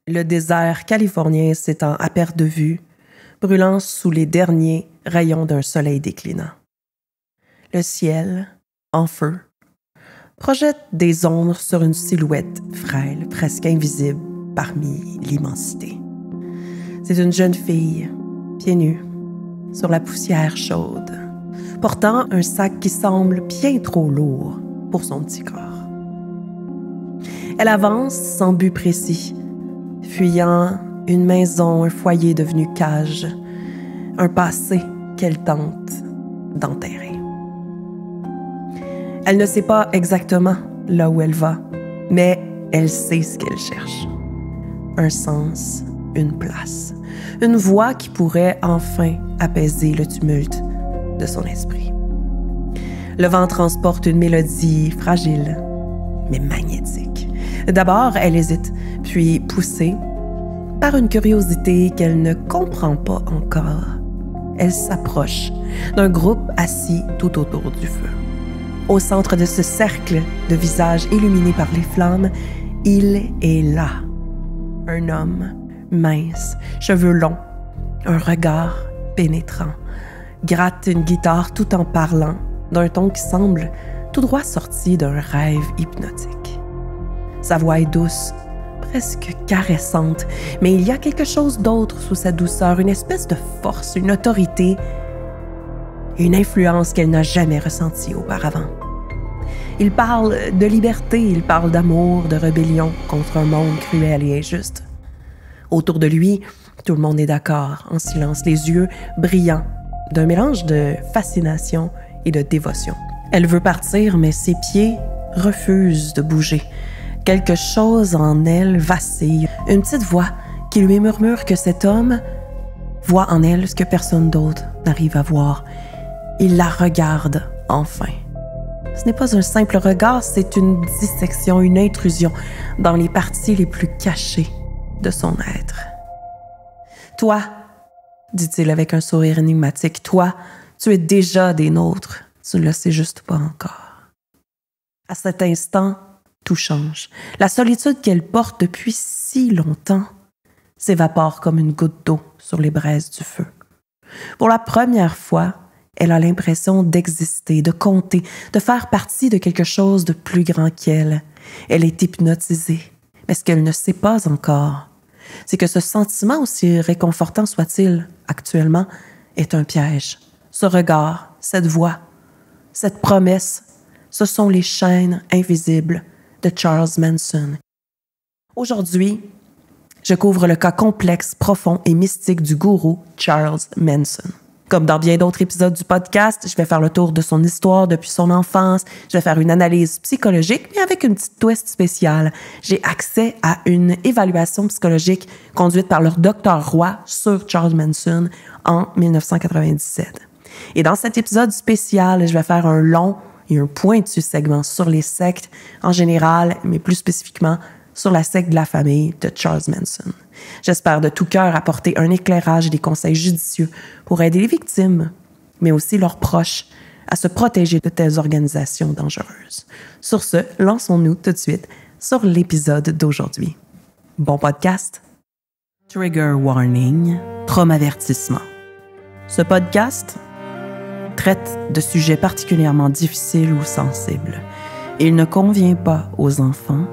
le désert californien s'étend à perte de vue, brûlant sous les derniers rayons d'un soleil déclinant. Le ciel, en feu, projette des ombres sur une silhouette frêle, presque invisible parmi l'immensité. C'est une jeune fille, pieds nus, sur la poussière chaude, portant un sac qui semble bien trop lourd pour son petit corps. Elle avance sans but précis, fuyant une maison, un foyer devenu cage, un passé qu'elle tente d'enterrer. Elle ne sait pas exactement là où elle va, mais elle sait ce qu'elle cherche. Un sens, une place, une voix qui pourrait enfin apaiser le tumulte de son esprit. Le vent transporte une mélodie fragile, mais magnétique. D'abord, elle hésite, puis poussée par une curiosité qu'elle ne comprend pas encore, elle s'approche d'un groupe assis tout autour du feu. Au centre de ce cercle de visages illuminés par les flammes, il est là. Un homme mince, cheveux longs, un regard pénétrant, gratte une guitare tout en parlant d'un ton qui semble tout droit sorti d'un rêve hypnotique. Sa voix est douce, presque caressante, mais il y a quelque chose d'autre sous sa douceur, une espèce de force, une autorité, une influence qu'elle n'a jamais ressentie auparavant. Il parle de liberté, il parle d'amour, de rébellion contre un monde cruel et injuste. Autour de lui, tout le monde est d'accord, en silence, les yeux brillants, d'un mélange de fascination et de dévotion. Elle veut partir, mais ses pieds refusent de bouger. Quelque chose en elle vacille, une petite voix qui lui murmure que cet homme voit en elle ce que personne d'autre n'arrive à voir. Il la regarde enfin. Ce n'est pas un simple regard, c'est une dissection, une intrusion dans les parties les plus cachées de son être. « Toi, dit-il avec un sourire énigmatique, toi, tu es déjà des nôtres, tu ne le sais juste pas encore. » À cet instant, tout change. La solitude qu'elle porte depuis si longtemps s'évapore comme une goutte d'eau sur les braises du feu. Pour la première fois, elle a l'impression d'exister, de compter, de faire partie de quelque chose de plus grand qu'elle. Elle est hypnotisée. Mais ce qu'elle ne sait pas encore, c'est que ce sentiment, aussi réconfortant soit-il actuellement, est un piège. Ce regard, cette voix, cette promesse, ce sont les chaînes invisibles de Charles Manson. Aujourd'hui, je couvre le cas complexe, profond et mystique du gourou Charles Manson. Comme dans bien d'autres épisodes du podcast, je vais faire le tour de son histoire depuis son enfance, je vais faire une analyse psychologique, mais avec une petite twist spéciale. J'ai accès à une évaluation psychologique conduite par leur docteur Roy sur Charles Manson en 1997. Et dans cet épisode spécial, je vais faire un long et un pointu segment sur les sectes en général, mais plus spécifiquement sur la secte de la famille de Charles Manson. J'espère de tout cœur apporter un éclairage et des conseils judicieux pour aider les victimes, mais aussi leurs proches, à se protéger de telles organisations dangereuses. Sur ce, lançons-nous tout de suite sur l'épisode d'aujourd'hui. Bon podcast! Trigger warning, traumavertissement. Ce podcast traite de sujets particulièrement difficiles ou sensibles. Il ne convient pas aux enfants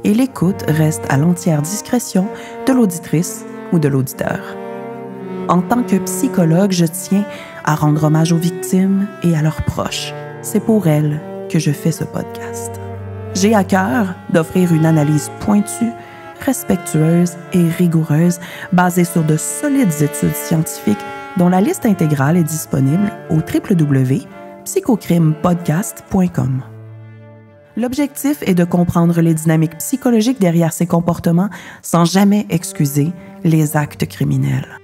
et l'écoute reste à l'entière discrétion de l'auditrice ou de l'auditeur. En tant que psychologue, je tiens à rendre hommage aux victimes et à leurs proches. C'est pour elles que je fais ce podcast. J'ai à cœur d'offrir une analyse pointue, respectueuse et rigoureuse, basée sur de solides études scientifiques dont la liste intégrale est disponible au www.psychocrimepodcast.com. L'objectif est de comprendre les dynamiques psychologiques derrière ces comportements sans jamais excuser les actes criminels.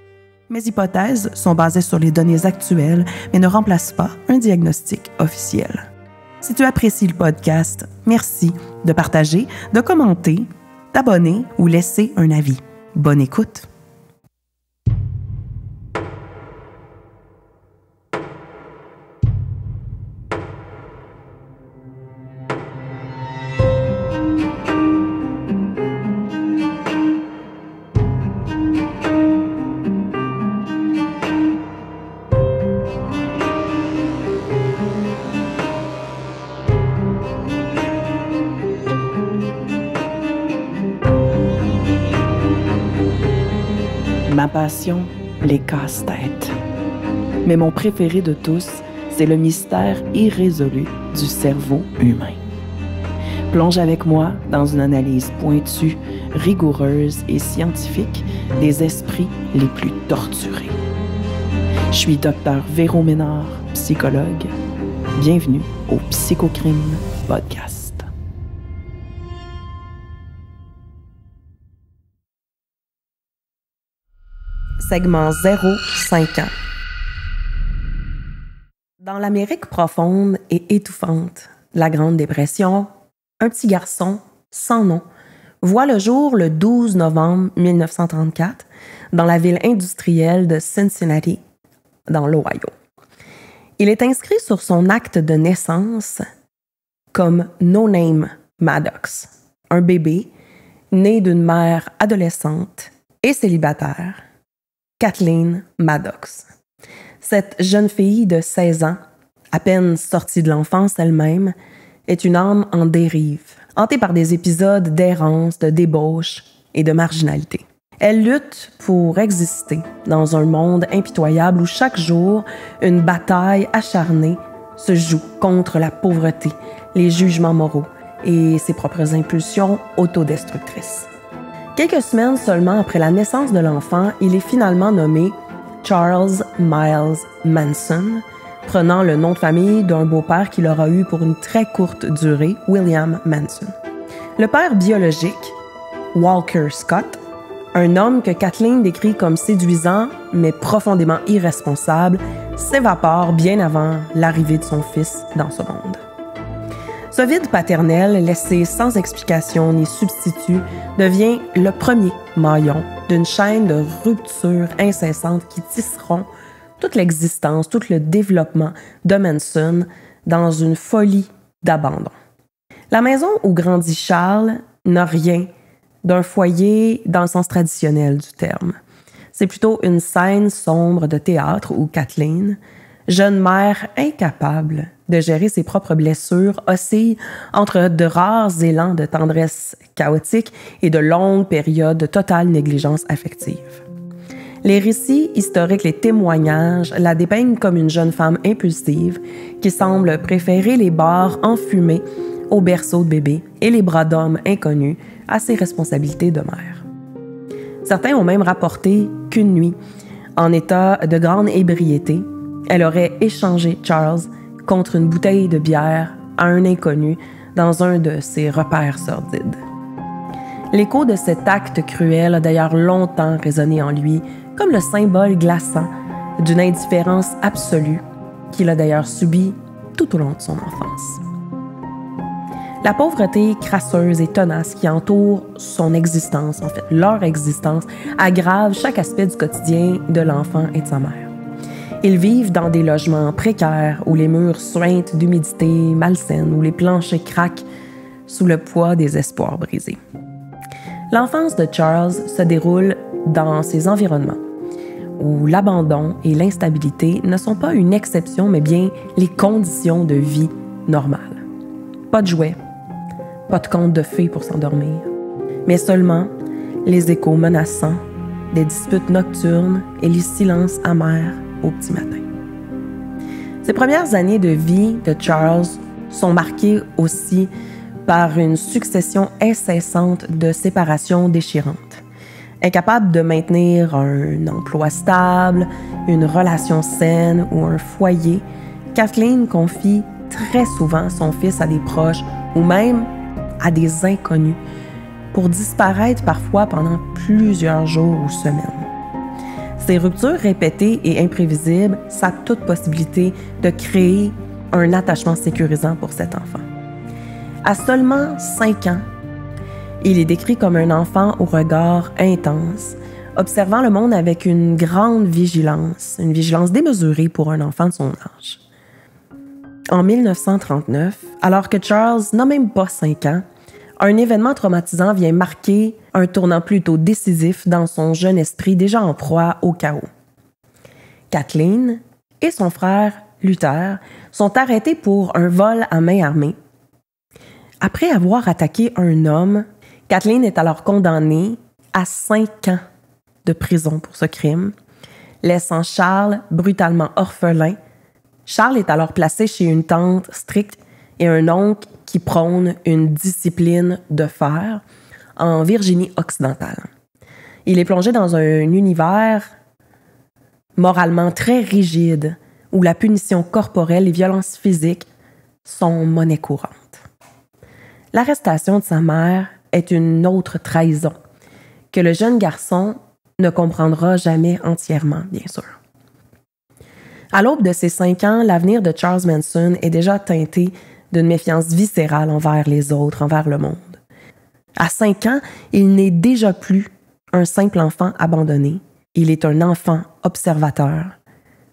Mes hypothèses sont basées sur les données actuelles, mais ne remplacent pas un diagnostic officiel. Si tu apprécies le podcast, merci de partager, de commenter, d'abonner ou laisser un avis. Bonne écoute! Ma passion, les casse-têtes. Mais mon préféré de tous, c'est le mystère irrésolu du cerveau humain. Plonge avec moi dans une analyse pointue, rigoureuse et scientifique des esprits les plus torturés. Je suis Dr Véro Ménard, psychologue. Bienvenue au Psychocrime Podcast. Segment 0-5 ans. Dans l'Amérique profonde et étouffante, la Grande Dépression, un petit garçon sans nom voit le jour le 12 novembre 1934 dans la ville industrielle de Cincinnati, dans l'Ohio. Il est inscrit sur son acte de naissance comme No Name Maddox, un bébé né d'une mère adolescente et célibataire, Kathleen Maddox. Cette jeune fille de 16 ans, à peine sortie de l'enfance elle-même, est une âme en dérive, hantée par des épisodes d'errance, de débauche et de marginalité. Elle lutte pour exister dans un monde impitoyable où chaque jour, une bataille acharnée se joue contre la pauvreté, les jugements moraux et ses propres impulsions autodestructrices. Quelques semaines seulement après la naissance de l'enfant, il est finalement nommé Charles Miles Manson, prenant le nom de famille d'un beau-père qu'il aura eu pour une très courte durée, William Manson. Le père biologique, Walker Scott, un homme que Kathleen décrit comme séduisant mais profondément irresponsable, s'évapore bien avant l'arrivée de son fils dans ce monde. Ce vide paternel, laissé sans explication ni substitut, devient le premier maillon d'une chaîne de ruptures incessantes qui tisseront toute l'existence, tout le développement de Manson dans une folie d'abandon. La maison où grandit Charles n'a rien d'un foyer dans le sens traditionnel du terme. C'est plutôt une scène sombre de théâtre où Kathleen, jeune mère incapable de gérer ses propres blessures, oscille entre de rares élans de tendresse chaotique et de longues périodes de totale négligence affective. Les récits historiques, les témoignages la dépeignent comme une jeune femme impulsive qui semble préférer les bars enfumés au berceau de bébé et les bras d'hommes inconnus à ses responsabilités de mère. Certains ont même rapporté qu'une nuit, en état de grande ébriété, elle aurait échangé Charles contre une bouteille de bière à un inconnu dans un de ses repères sordides. L'écho de cet acte cruel a d'ailleurs longtemps résonné en lui comme le symbole glaçant d'une indifférence absolue qu'il a d'ailleurs subie tout au long de son enfance. La pauvreté crasseuse et tenace qui entoure son existence, en fait leur existence, aggrave chaque aspect du quotidien de l'enfant et de sa mère. Ils vivent dans des logements précaires où les murs suintent d'humidité malsaine, où les planchers craquent sous le poids des espoirs brisés. L'enfance de Charles se déroule dans ces environnements où l'abandon et l'instabilité ne sont pas une exception, mais bien les conditions de vie normales. Pas de jouets, pas de contes de fées pour s'endormir, mais seulement les échos menaçants des disputes nocturnes et les silences amers au petit matin. Ces premières années de vie de Charles sont marquées aussi par une succession incessante de séparations déchirantes. Incapable de maintenir un emploi stable, une relation saine ou un foyer, Kathleen confie très souvent son fils à des proches ou même à des inconnus pour disparaître parfois pendant plusieurs jours ou semaines. Ces ruptures répétées et imprévisibles sapent toute possibilité de créer un attachement sécurisant pour cet enfant. À seulement 5 ans, il est décrit comme un enfant au regard intense, observant le monde avec une grande vigilance, une vigilance démesurée pour un enfant de son âge. En 1939, alors que Charles n'a même pas 5 ans, un événement traumatisant vient marquer un tournant plutôt décisif dans son jeune esprit déjà en proie au chaos. Kathleen et son frère Luther sont arrêtés pour un vol à main armée. Après avoir attaqué un homme, Kathleen est alors condamnée à 5 ans de prison pour ce crime, laissant Charles brutalement orphelin. Charles est alors placé chez une tante stricte et un oncle qui prône une discipline de fer en Virginie occidentale. Il est plongé dans un univers moralement très rigide où la punition corporelle et violences physiques sont monnaie courante. L'arrestation de sa mère est une autre trahison que le jeune garçon ne comprendra jamais entièrement, bien sûr. À l'aube de ses 5 ans, l'avenir de Charles Manson est déjà teinté d'une méfiance viscérale envers les autres, envers le monde. À 5 ans, il n'est déjà plus un simple enfant abandonné. Il est un enfant observateur,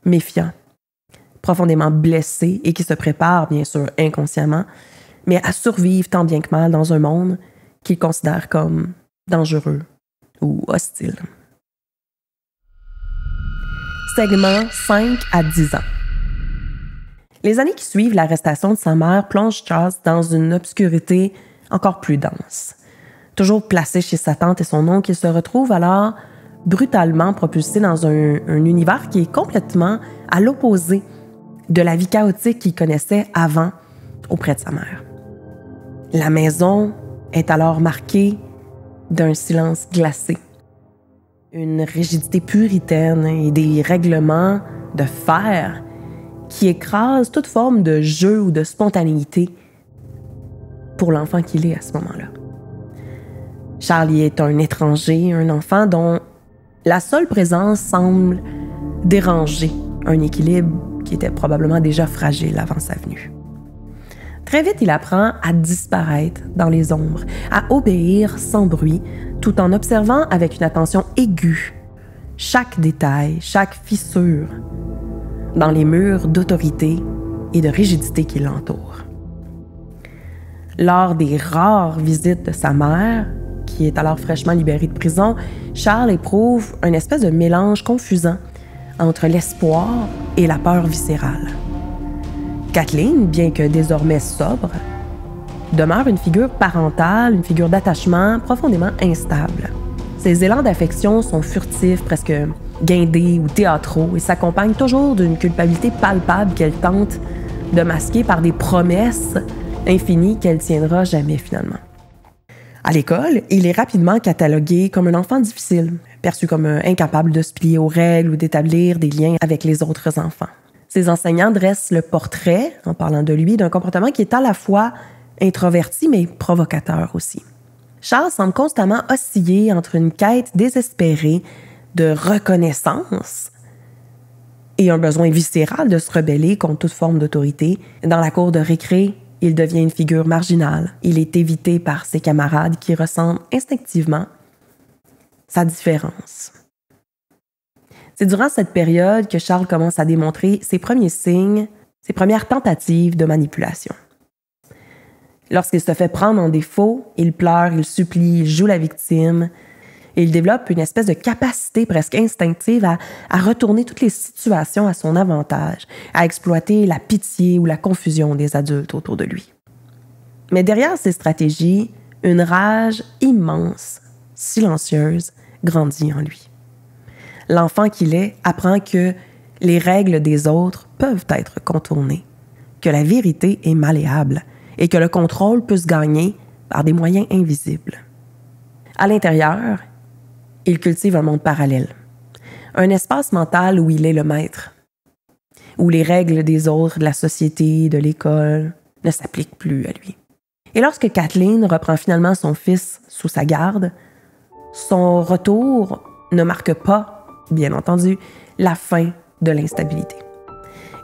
méfiant, profondément blessé et qui se prépare, bien sûr, inconsciemment, mais à survivre tant bien que mal dans un monde qu'il considère comme dangereux ou hostile. Segment 5 à 10 ans. Les années qui suivent l'arrestation de sa mère plongent Charles dans une obscurité encore plus dense. Toujours placé chez sa tante et son oncle, il se retrouve alors brutalement propulsé dans un univers qui est complètement à l'opposé de la vie chaotique qu'il connaissait avant auprès de sa mère. La maison est alors marquée d'un silence glacé, une rigidité puritaine et des règlements de fer qui écrasent toute forme de jeu ou de spontanéité pour l'enfant qu'il est à ce moment-là. Charlie est un étranger, un enfant dont la seule présence semble déranger un équilibre qui était probablement déjà fragile avant sa venue. Très vite, il apprend à disparaître dans les ombres, à obéir sans bruit, tout en observant avec une attention aiguë chaque détail, chaque fissure dans les murs d'autorité et de rigidité qui l'entourent. Lors des rares visites de sa mère, qui est alors fraîchement libérée de prison, Charles éprouve une espèce de mélange confusant entre l'espoir et la peur viscérale. Kathleen, bien que désormais sobre, demeure une figure parentale, une figure d'attachement profondément instable. Ses élans d'affection sont furtifs, presque guindés ou théâtraux, et s'accompagnent toujours d'une culpabilité palpable qu'elle tente de masquer par des promesses infinies qu'elle tiendra jamais finalement. À l'école, il est rapidement catalogué comme un enfant difficile, perçu comme incapable de se plier aux règles ou d'établir des liens avec les autres enfants. Ses enseignants dressent le portrait, en parlant de lui, d'un comportement qui est à la fois introverti mais provocateur aussi. Charles semble constamment osciller entre une quête désespérée de reconnaissance et un besoin viscéral de se rebeller contre toute forme d'autorité. Dans la cour de récré, il devient une figure marginale. Il est évité par ses camarades qui ressentent instinctivement sa différence. C'est durant cette période que Charles commence à démontrer ses premiers signes, ses premières tentatives de manipulation. Lorsqu'il se fait prendre en défaut, il pleure, il supplie, il joue la victime. Et il développe une espèce de capacité presque instinctive à retourner toutes les situations à son avantage, à exploiter la pitié ou la confusion des adultes autour de lui. Mais derrière ces stratégies, une rage immense, silencieuse, grandit en lui. L'enfant qu'il est apprend que les règles des autres peuvent être contournées, que la vérité est malléable et que le contrôle peut se gagner par des moyens invisibles. À l'intérieur, il cultive un monde parallèle, un espace mental où il est le maître, où les règles des autres, de la société, de l'école, ne s'appliquent plus à lui. Et lorsque Kathleen reprend finalement son fils sous sa garde, son retour ne marque pas, bien entendu, la fin de l'instabilité.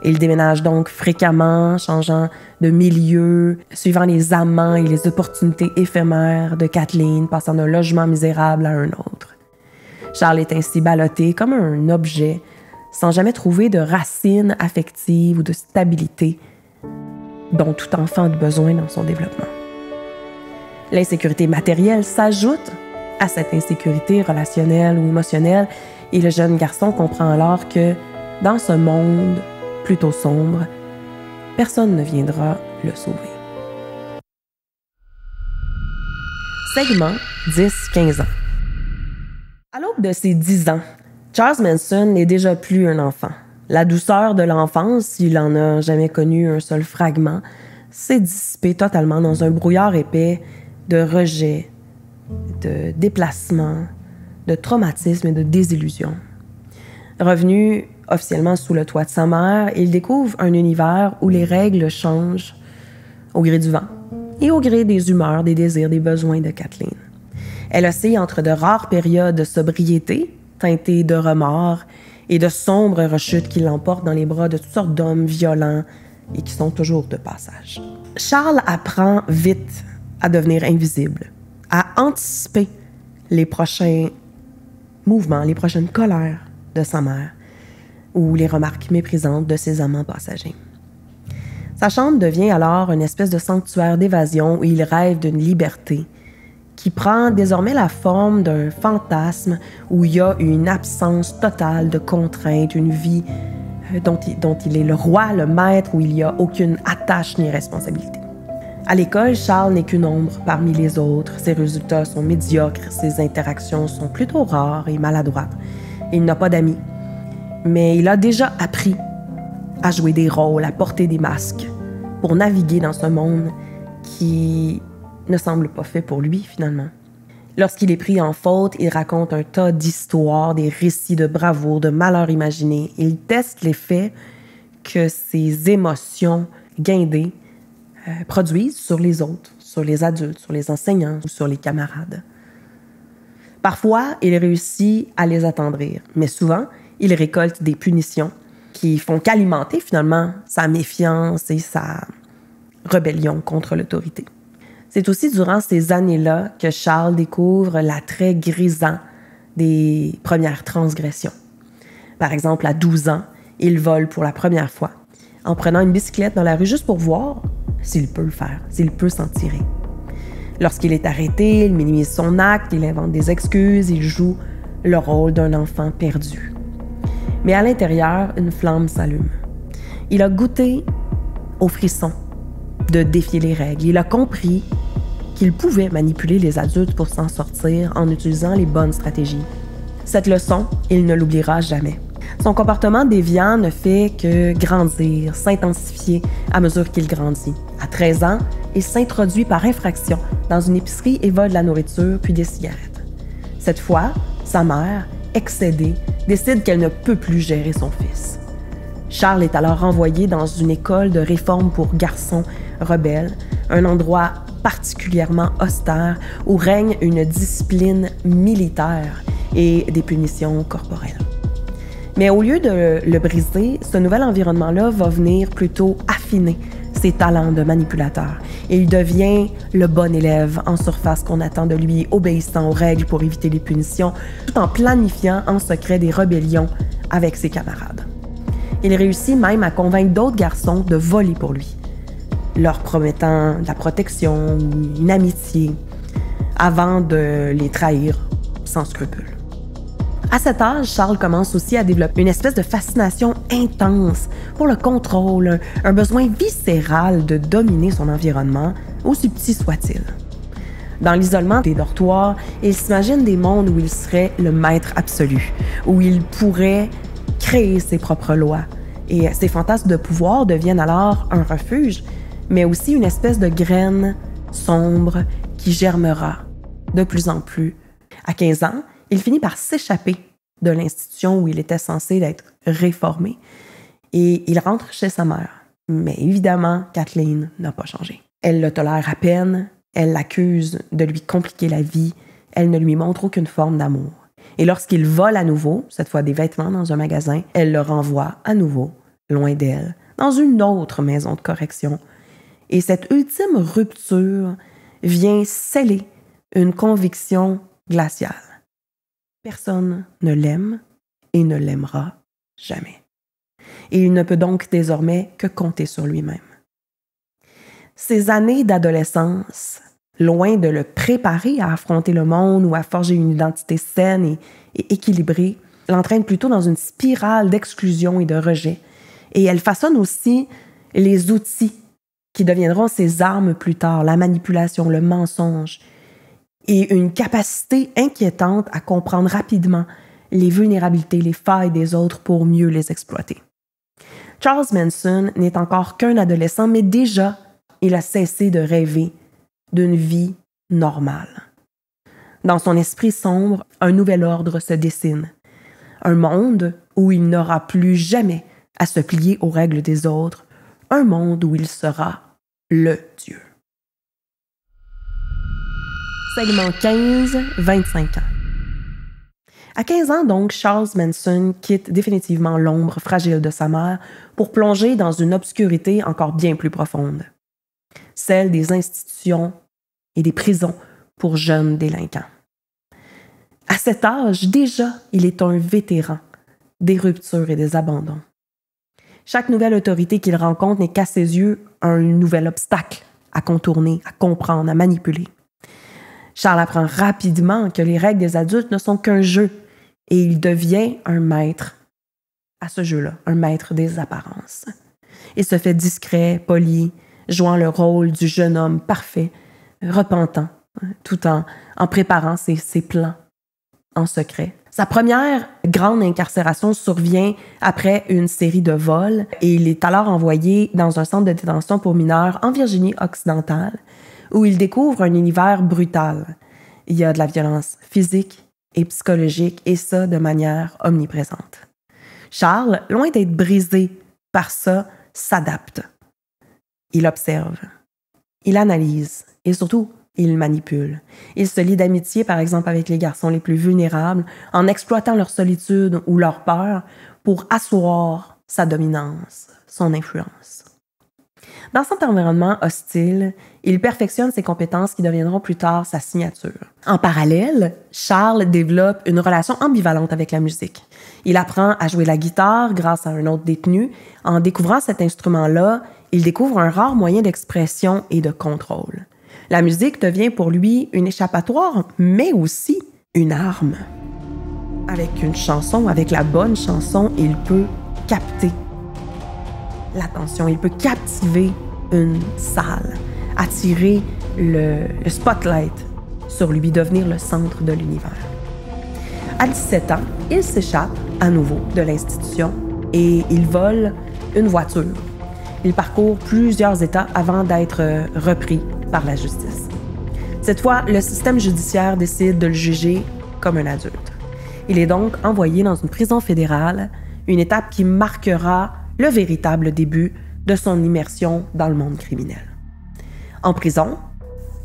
Il déménage donc fréquemment, changeant de milieu, suivant les amants et les opportunités éphémères de Kathleen, passant d'un logement misérable à un autre. Charles est ainsi ballotté comme un objet, sans jamais trouver de racines affectives ou de stabilité dont tout enfant a besoin dans son développement. L'insécurité matérielle s'ajoute à cette insécurité relationnelle ou émotionnelle, et le jeune garçon comprend alors que, dans ce monde plutôt sombre, personne ne viendra le sauver. Segment 10-15 ans. À l'aube de ses 10 ans, Charles Manson n'est déjà plus un enfant. La douceur de l'enfance, s'il n'en a jamais connu un seul fragment, s'est dissipée totalement dans un brouillard épais de rejet, de déplacement, de traumatisme et de désillusion. Revenu officiellement sous le toit de sa mère, il découvre un univers où les règles changent au gré du vent et au gré des humeurs, des désirs, des besoins de Kathleen. Elle oscille entre de rares périodes de sobriété, teintées de remords, et de sombres rechutes qui l'emportent dans les bras de toutes sortes d'hommes violents et qui sont toujours de passage. Charles apprend vite à devenir invisible, à anticiper les prochains mouvements, les prochaines colères de sa mère ou les remarques méprisantes de ses amants passagers. Sa chambre devient alors une espèce de sanctuaire d'évasion où il rêve d'une liberté qui prend désormais la forme d'un fantasme où il y a une absence totale de contraintes, une vie dont il est le roi, le maître, où il n'y a aucune attache ni responsabilité. À l'école, Charles n'est qu'une ombre parmi les autres. Ses résultats sont médiocres, ses interactions sont plutôt rares et maladroites. Il n'a pas d'amis, mais il a déjà appris à jouer des rôles, à porter des masques pour naviguer dans ce monde qui ne semble pas fait pour lui, finalement. Lorsqu'il est pris en faute, il raconte un tas d'histoires, des récits de bravoure, de malheurs imaginés. Il teste l'effet que ses émotions guindées produisent sur les autres, sur les adultes, sur les enseignants ou sur les camarades. Parfois, il réussit à les attendrir, mais souvent, il récolte des punitions qui font qu'alimenter, finalement, sa méfiance et sa rébellion contre l'autorité. C'est aussi durant ces années-là que Charles découvre l'attrait grisant des premières transgressions. Par exemple, à 12 ans, il vole pour la première fois, en prenant une bicyclette dans la rue juste pour voir s'il peut le faire, s'il peut s'en tirer. Lorsqu'il est arrêté, il minimise son acte, il invente des excuses, il joue le rôle d'un enfant perdu. Mais à l'intérieur, une flamme s'allume. Il a goûté au frisson de défier les règles. Il a compris qu'il pouvait manipuler les adultes pour s'en sortir en utilisant les bonnes stratégies. Cette leçon, il ne l'oubliera jamais. Son comportement déviant ne fait que grandir, s'intensifier à mesure qu'il grandit. À 13 ans, il s'introduit par infraction dans une épicerie et vole de la nourriture puis des cigarettes. Cette fois, sa mère, excédée, décide qu'elle ne peut plus gérer son fils. Charles est alors envoyé dans une école de réforme pour garçons rebelles, un endroit particulièrement austère où règne une discipline militaire et des punitions corporelles. Mais au lieu de le briser, ce nouvel environnement-là va venir plutôt affiner ses talents de manipulateur. Et il devient le bon élève en surface qu'on attend de lui, obéissant aux règles pour éviter les punitions, tout en planifiant en secret des rébellions avec ses camarades. Il réussit même à convaincre d'autres garçons de voler pour lui, leur promettant de la protection ou une amitié, avant de les trahir sans scrupule. À cet âge, Charles commence aussi à développer une espèce de fascination intense pour le contrôle, un besoin viscéral de dominer son environnement, aussi petit soit-il. Dans l'isolement des dortoirs, il s'imagine des mondes où il serait le maître absolu, où il pourrait créer ses propres lois. Et ses fantasmes de pouvoir deviennent alors un refuge, mais aussi une espèce de graine sombre qui germera de plus en plus. À 15 ans, il finit par s'échapper de l'institution où il était censé être réformé et il rentre chez sa mère. Mais évidemment, Kathleen n'a pas changé. Elle le tolère à peine, elle l'accuse de lui compliquer la vie, elle ne lui montre aucune forme d'amour. Et lorsqu'il vole à nouveau, cette fois des vêtements dans un magasin, elle le renvoie à nouveau, loin d'elle, dans une autre maison de correction. Et cette ultime rupture vient sceller une conviction glaciale. Personne ne l'aime et ne l'aimera jamais. Et il ne peut donc désormais que compter sur lui-même. Ces années d'adolescence, loin de le préparer à affronter le monde ou à forger une identité saine et équilibrée, l'entraînent plutôt dans une spirale d'exclusion et de rejet. Et elle façonne aussi les outils qui deviendront ses armes plus tard, la manipulation, le mensonge. et une capacité inquiétante à comprendre rapidement les vulnérabilités, les failles des autres pour mieux les exploiter. Charles Manson n'est encore qu'un adolescent, mais déjà, il a cessé de rêver d'une vie normale. Dans son esprit sombre, un nouvel ordre se dessine. Un monde où il n'aura plus jamais à se plier aux règles des autres. Un monde où il sera le Dieu. Segment 15, 25 ans. À 15 ans, donc, Charles Manson quitte définitivement l'ombre fragile de sa mère pour plonger dans une obscurité encore bien plus profonde. Celle des institutions et des prisons pour jeunes délinquants. À cet âge, déjà, il est un vétéran des ruptures et des abandons. Chaque nouvelle autorité qu'il rencontre n'est qu'à ses yeux un nouvel obstacle à contourner, à comprendre, à manipuler. Charles apprend rapidement que les règles des adultes ne sont qu'un jeu et il devient un maître à ce jeu-là, un maître des apparences. Il se fait discret, poli, jouant le rôle du jeune homme parfait, repentant, tout en préparant ses plans en secret. Sa première grande incarcération survient après une série de vols et il est alors envoyé dans un centre de détention pour mineurs en Virginie occidentale où il découvre un univers brutal. Il y a de la violence physique et psychologique et ça de manière omniprésente. Charles, loin d'être brisé par ça, s'adapte. Il observe, il analyse et surtout, il manipule. Il se lie d'amitié, par exemple, avec les garçons les plus vulnérables, en exploitant leur solitude ou leur peur pour asseoir sa dominance, son influence. Dans cet environnement hostile, il perfectionne ses compétences qui deviendront plus tard sa signature. En parallèle, Charles développe une relation ambivalente avec la musique. Il apprend à jouer la guitare grâce à un autre détenu. En découvrant cet instrument-là, il découvre un rare moyen d'expression et de contrôle. La musique devient pour lui une échappatoire, mais aussi une arme. Avec une chanson, avec la bonne chanson, il peut capter l'attention, il peut captiver une salle, attirer le spotlight sur lui, devenir le centre de l'univers. À 17 ans, il s'échappe à nouveau de l'institution et il vole une voiture. Il parcourt plusieurs États avant d'être repris par la justice. Cette fois, le système judiciaire décide de le juger comme un adulte. Il est donc envoyé dans une prison fédérale, une étape qui marquera le véritable début de son immersion dans le monde criminel. En prison,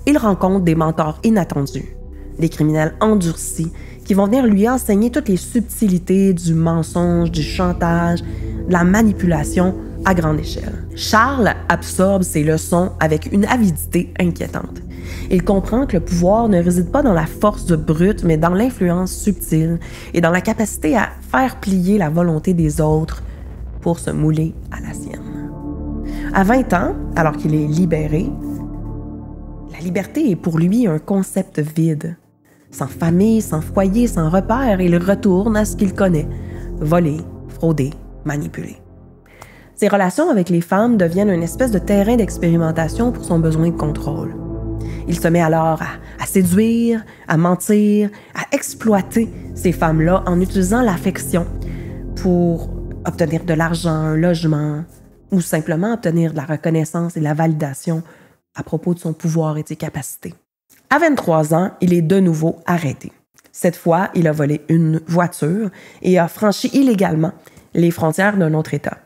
il rencontre des mentors inattendus, des criminels endurcis qui vont venir lui enseigner toutes les subtilités du mensonge, du chantage, de la manipulation à grande échelle. Charles absorbe ces leçons avec une avidité inquiétante. Il comprend que le pouvoir ne réside pas dans la force brute, mais dans l'influence subtile et dans la capacité à faire plier la volonté des autres pour se mouler à la sienne. À 20 ans, alors qu'il est libéré, la liberté est pour lui un concept vide. Sans famille, sans foyer, sans repère, il retourne à ce qu'il connaît, voler, frauder, manipuler. Ses relations avec les femmes deviennent une espèce de terrain d'expérimentation pour son besoin de contrôle. Il se met alors à séduire, à mentir, à exploiter ces femmes-là en utilisant l'affection pour obtenir de l'argent, un logement ou simplement obtenir de la reconnaissance et de la validation à propos de son pouvoir et de ses capacités. À 23 ans, il est de nouveau arrêté. Cette fois, il a volé une voiture et a franchi illégalement les frontières d'un autre État.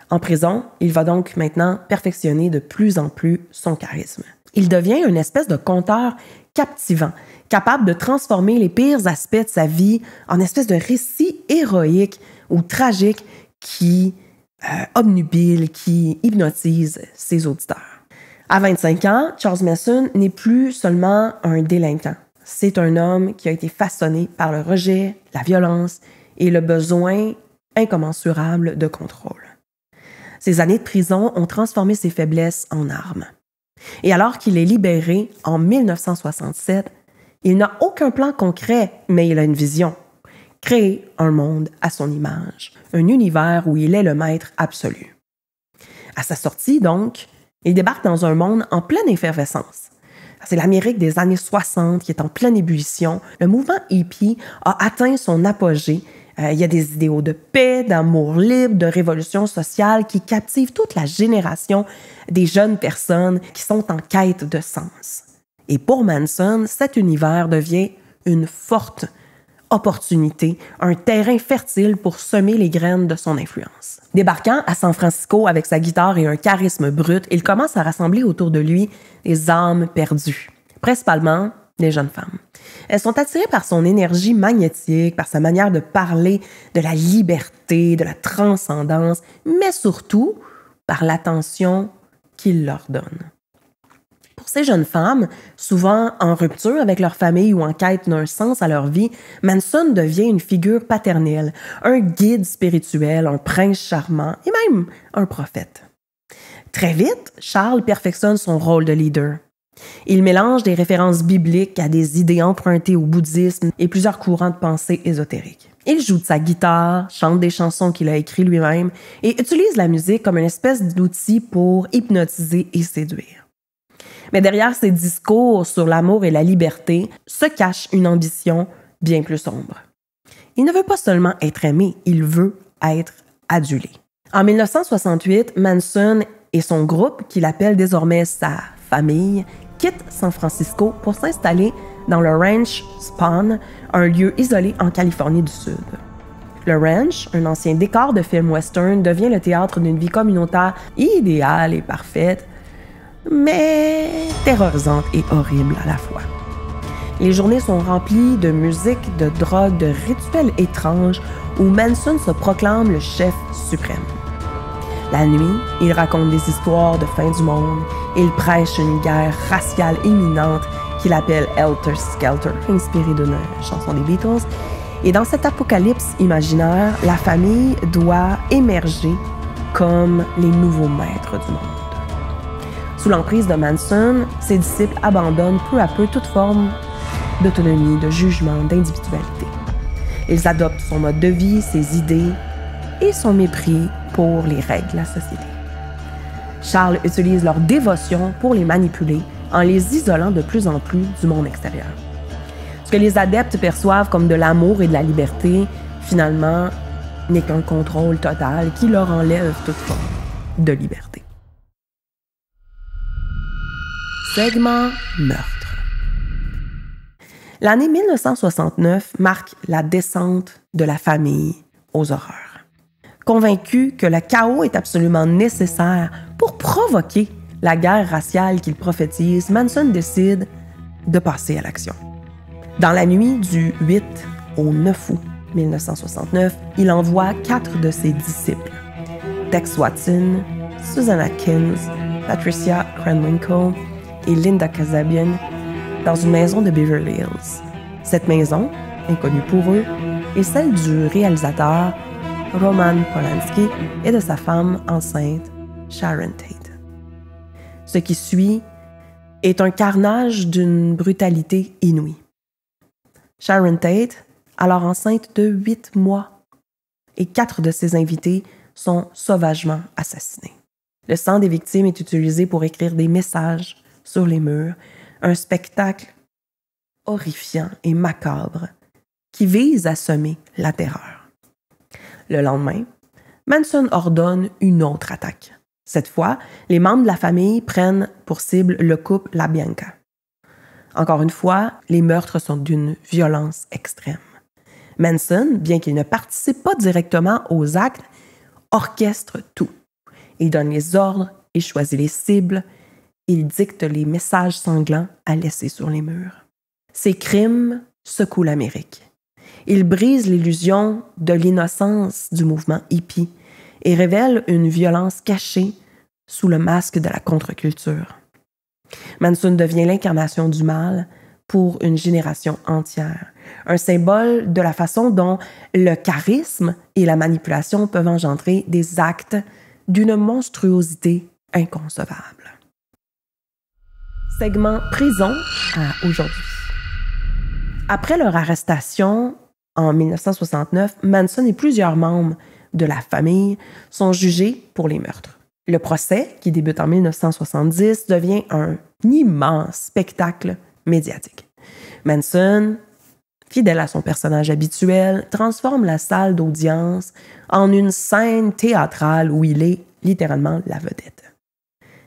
En prison, il va donc maintenant perfectionner de plus en plus son charisme. Il devient une espèce de conteur captivant, capable de transformer les pires aspects de sa vie en espèce de récit héroïque ou tragique qui obnubile, qui hypnotise ses auditeurs. À 25 ans, Charles Manson n'est plus seulement un délinquant. C'est un homme qui a été façonné par le rejet, la violence et le besoin incommensurable de contrôle. Ses années de prison ont transformé ses faiblesses en armes. Et alors qu'il est libéré en 1967, il n'a aucun plan concret, mais il a une vision. Créer un monde à son image, un univers où il est le maître absolu. À sa sortie, donc, il débarque dans un monde en pleine effervescence. C'est l'Amérique des années 60 qui est en pleine ébullition. Le mouvement hippie a atteint son apogée. Il y a des idéaux de paix, d'amour libre, de révolution sociale qui captivent toute la génération des jeunes personnes qui sont en quête de sens. Et pour Manson, cet univers devient une forte opportunité, un terrain fertile pour semer les graines de son influence. Débarquant à San Francisco avec sa guitare et un charisme brut, il commence à rassembler autour de lui des âmes perdues, principalement des jeunes femmes. Elles sont attirées par son énergie magnétique, par sa manière de parler de la liberté, de la transcendance, mais surtout par l'attention qu'il leur donne. Pour ces jeunes femmes, souvent en rupture avec leur famille ou en quête d'un sens à leur vie, Manson devient une figure paternelle, un guide spirituel, un prince charmant et même un prophète. Très vite, Charles perfectionne son rôle de leader. Il mélange des références bibliques à des idées empruntées au bouddhisme et plusieurs courants de pensée ésotériques. Il joue de sa guitare, chante des chansons qu'il a écrites lui-même et utilise la musique comme une espèce d'outil pour hypnotiser et séduire. Mais derrière ses discours sur l'amour et la liberté se cache une ambition bien plus sombre. Il ne veut pas seulement être aimé, il veut être adulé. En 1968, Manson et son groupe, qu'il appelle désormais sa famille, quittent San Francisco pour s'installer dans le Ranch Spahn, un lieu isolé en Californie du Sud. Le ranch, un ancien décor de film western, devient le théâtre d'une vie communautaire idéale et parfaite, mais terrorisante et horrible à la fois. Les journées sont remplies de musique, de drogue, de rituels étranges où Manson se proclame le chef suprême. La nuit, il raconte des histoires de fin du monde et il prêche une guerre raciale imminente qu'il appelle Helter Skelter, inspirée d'une chanson des Beatles. Et dans cet apocalypse imaginaire, la famille doit émerger comme les nouveaux maîtres du monde. Sous l'emprise de Manson, ses disciples abandonnent peu à peu toute forme d'autonomie, de jugement, d'individualité. Ils adoptent son mode de vie, ses idées et son mépris pour les règles de la société. Charles utilise leur dévotion pour les manipuler en les isolant de plus en plus du monde extérieur. Ce que les adeptes perçoivent comme de l'amour et de la liberté, finalement, n'est qu'un contrôle total qui leur enlève toute forme de liberté. Segment meurtre. L'année 1969 marque la descente de la famille aux horreurs. Convaincu que le chaos est absolument nécessaire pour provoquer la guerre raciale qu'il prophétise, Manson décide de passer à l'action. Dans la nuit du 8 au 9 août 1969, il envoie 4 de ses disciples, Tex Watson, Susan Atkins, Patricia Krenwinkel et Linda Kasabian, dans une maison de Beverly Hills. Cette maison, inconnue pour eux, est celle du réalisateur Roman Polanski et de sa femme enceinte, Sharon Tate. Ce qui suit est un carnage d'une brutalité inouïe. Sharon Tate, alors enceinte de 8 mois, et 4 de ses invités sont sauvagement assassinés. Le sang des victimes est utilisé pour écrire des messages sur les murs, un spectacle horrifiant et macabre qui vise à semer la terreur. Le lendemain, Manson ordonne une autre attaque. Cette fois, les membres de la famille prennent pour cible le couple LaBianca. Encore une fois, les meurtres sont d'une violence extrême. Manson, bien qu'il ne participe pas directement aux actes, orchestre tout. Il donne les ordres, il choisit les cibles, il dicte les messages sanglants à laisser sur les murs. Ces crimes secouent l'Amérique. Il brise l'illusion de l'innocence du mouvement hippie et révèle une violence cachée sous le masque de la contre-culture. Manson devient l'incarnation du mal pour une génération entière, un symbole de la façon dont le charisme et la manipulation peuvent engendrer des actes d'une monstruosité inconcevable. Segment prison à aujourd'hui. Après leur arrestation, en 1969, Manson et plusieurs membres de la famille sont jugés pour les meurtres. Le procès, qui débute en 1970, devient un immense spectacle médiatique. Manson, fidèle à son personnage habituel, transforme la salle d'audience en une scène théâtrale où il est littéralement la vedette.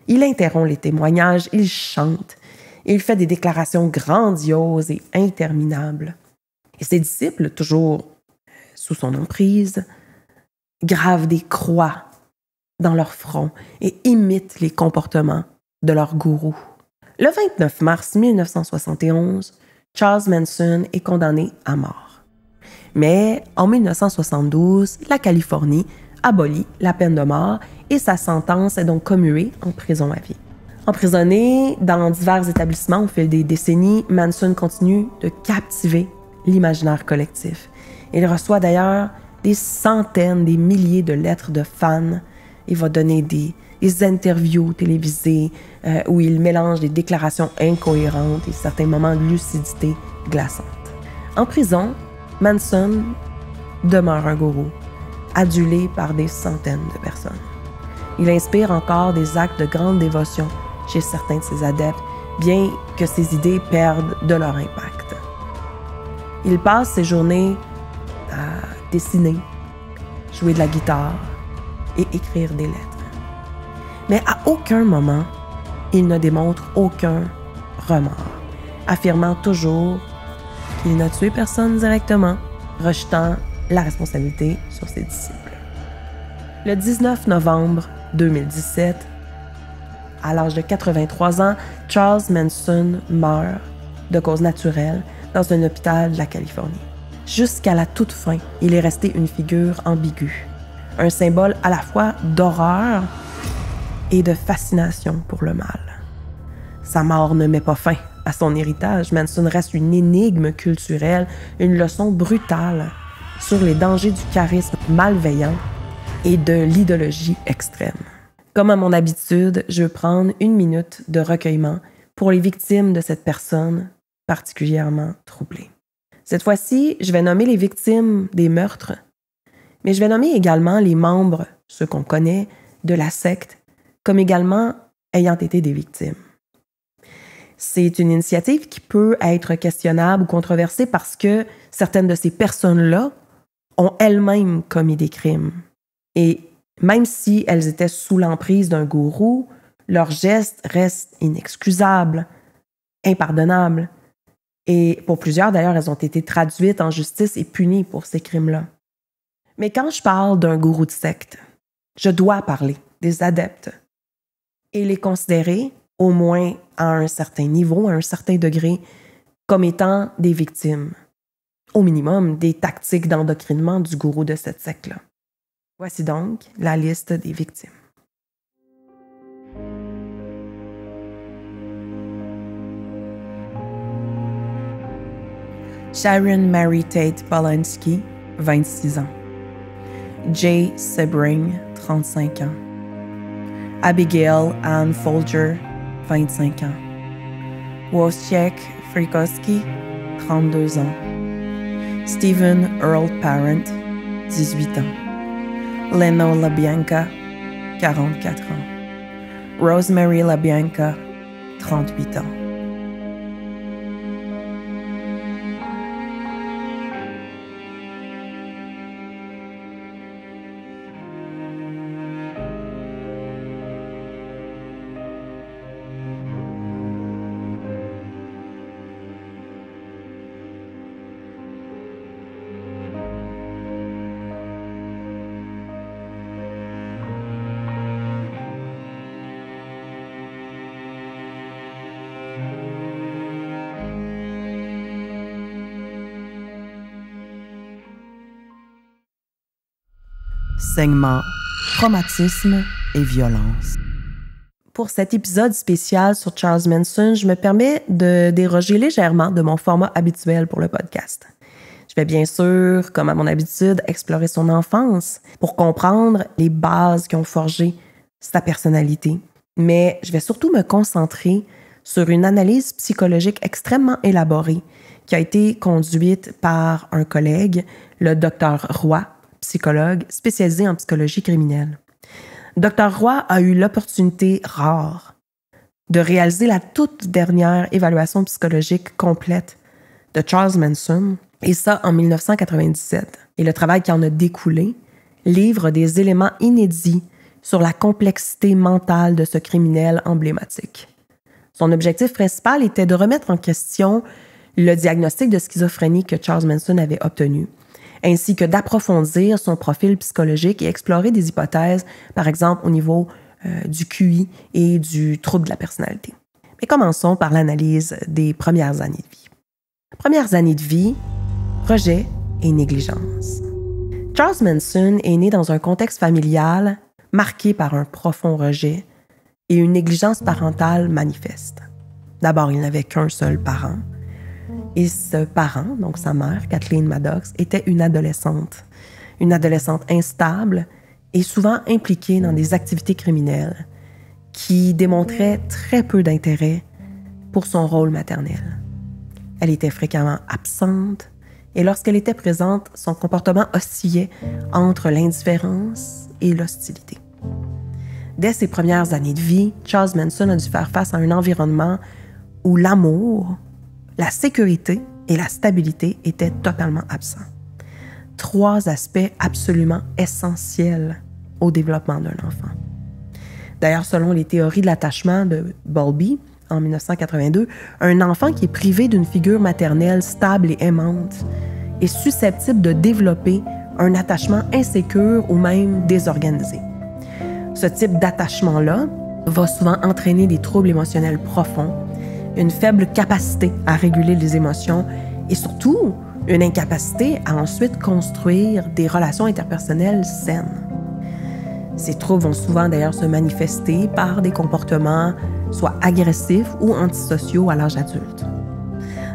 Il interrompt les témoignages, il chante, il fait des déclarations grandioses et interminables. Et ses disciples, toujours sous son emprise, gravent des croix dans leur front et imitent les comportements de leur gourou. Le 29 mars 1971, Charles Manson est condamné à mort. Mais en 1972, la Californie abolit la peine de mort et sa sentence est donc commuée en prison à vie. Emprisonné dans divers établissements au fil des décennies, Manson continue de captiver l'imaginaire collectif. Il reçoit d'ailleurs des centaines, des milliers de lettres de fans. Il va donner des interviews télévisées où il mélange des déclarations incohérentes et certains moments de lucidité glaçante. En prison, Manson demeure un gourou, adulé par des centaines de personnes. Il inspire encore des actes de grande dévotion chez certains de ses adeptes, bien que ses idées perdent de leur impact. Il passe ses journées à dessiner, jouer de la guitare et écrire des lettres. Mais à aucun moment, il ne démontre aucun remords, affirmant toujours qu'il n'a tué personne directement, rejetant la responsabilité sur ses disciples. Le 19 novembre 2017, à l'âge de 83 ans, Charles Manson meurt de cause naturelle dans un hôpital de la Californie. Jusqu'à la toute fin, il est resté une figure ambiguë, un symbole à la fois d'horreur et de fascination pour le mal. Sa mort ne met pas fin à son héritage. Manson reste une énigme culturelle, une leçon brutale sur les dangers du charisme malveillant et de l'idéologie extrême. Comme à mon habitude, je veux prendre une minute de recueillement pour les victimes de cette personne particulièrement troublée. Cette fois-ci, je vais nommer les victimes des meurtres, mais je vais nommer également les membres, ceux qu'on connaît, de la secte, comme également ayant été des victimes. C'est une initiative qui peut être questionnable ou controversée parce que certaines de ces personnes-là ont elles-mêmes commis des crimes. Et même si elles étaient sous l'emprise d'un gourou, leurs gestes restent inexcusables, impardonnables. Et pour plusieurs, d'ailleurs, elles ont été traduites en justice et punies pour ces crimes-là. Mais quand je parle d'un gourou de secte, je dois parler des adeptes et les considérer, au moins à un certain niveau, à un certain degré, comme étant des victimes. Au minimum, des tactiques d'endoctrinement du gourou de cette secte-là. Voici donc la liste des victimes. Sharon Mary Tate Polanski, 26 ans. Jay Sebring, 35 ans. Abigail Ann Folger, 25 ans. Wojciech Frykowski, 32 ans. Stephen Earl Parent, 18 ans. Leno LaBianca, 44 ans. Rosemary LaBianca, 38 ans. Saignement, traumatisme et violence. Pour cet épisode spécial sur Charles Manson, je me permets de déroger légèrement de mon format habituel pour le podcast. Je vais bien sûr, comme à mon habitude, explorer son enfance pour comprendre les bases qui ont forgé sa personnalité. Mais je vais surtout me concentrer sur une analyse psychologique extrêmement élaborée qui a été conduite par un collègue, le Dr Roy, psychologue spécialisé en psychologie criminelle. Dr Roy a eu l'opportunité rare de réaliser la toute dernière évaluation psychologique complète de Charles Manson, et ça en 1997. Et le travail qui en a découlé livre des éléments inédits sur la complexité mentale de ce criminel emblématique. Son objectif principal était de remettre en question le diagnostic de schizophrénie que Charles Manson avait obtenu, ainsi que d'approfondir son profil psychologique et explorer des hypothèses, par exemple au niveau du QI et du trouble de la personnalité. Mais commençons par l'analyse des premières années de vie. Premières années de vie, rejet et négligence. Charles Manson est né dans un contexte familial marqué par un profond rejet et une négligence parentale manifeste. D'abord, il n'avait qu'un seul parent. Et ce parent, donc sa mère, Kathleen Maddox, était une adolescente instable et souvent impliquée dans des activités criminelles qui démontraient très peu d'intérêt pour son rôle maternel. Elle était fréquemment absente et lorsqu'elle était présente, son comportement oscillait entre l'indifférence et l'hostilité. Dès ses premières années de vie, Charles Manson a dû faire face à un environnement où l'amour, la sécurité et la stabilité étaient totalement absents. 3 aspects absolument essentiels au développement d'un enfant. D'ailleurs, selon les théories de l'attachement de Bowlby, en 1982, un enfant qui est privé d'une figure maternelle stable et aimante est susceptible de développer un attachement insécure ou même désorganisé. Ce type d'attachement-là va souvent entraîner des troubles émotionnels profonds, une faible capacité à réguler les émotions et surtout une incapacité à ensuite construire des relations interpersonnelles saines. Ces troubles vont souvent d'ailleurs se manifester par des comportements soit agressifs ou antisociaux à l'âge adulte.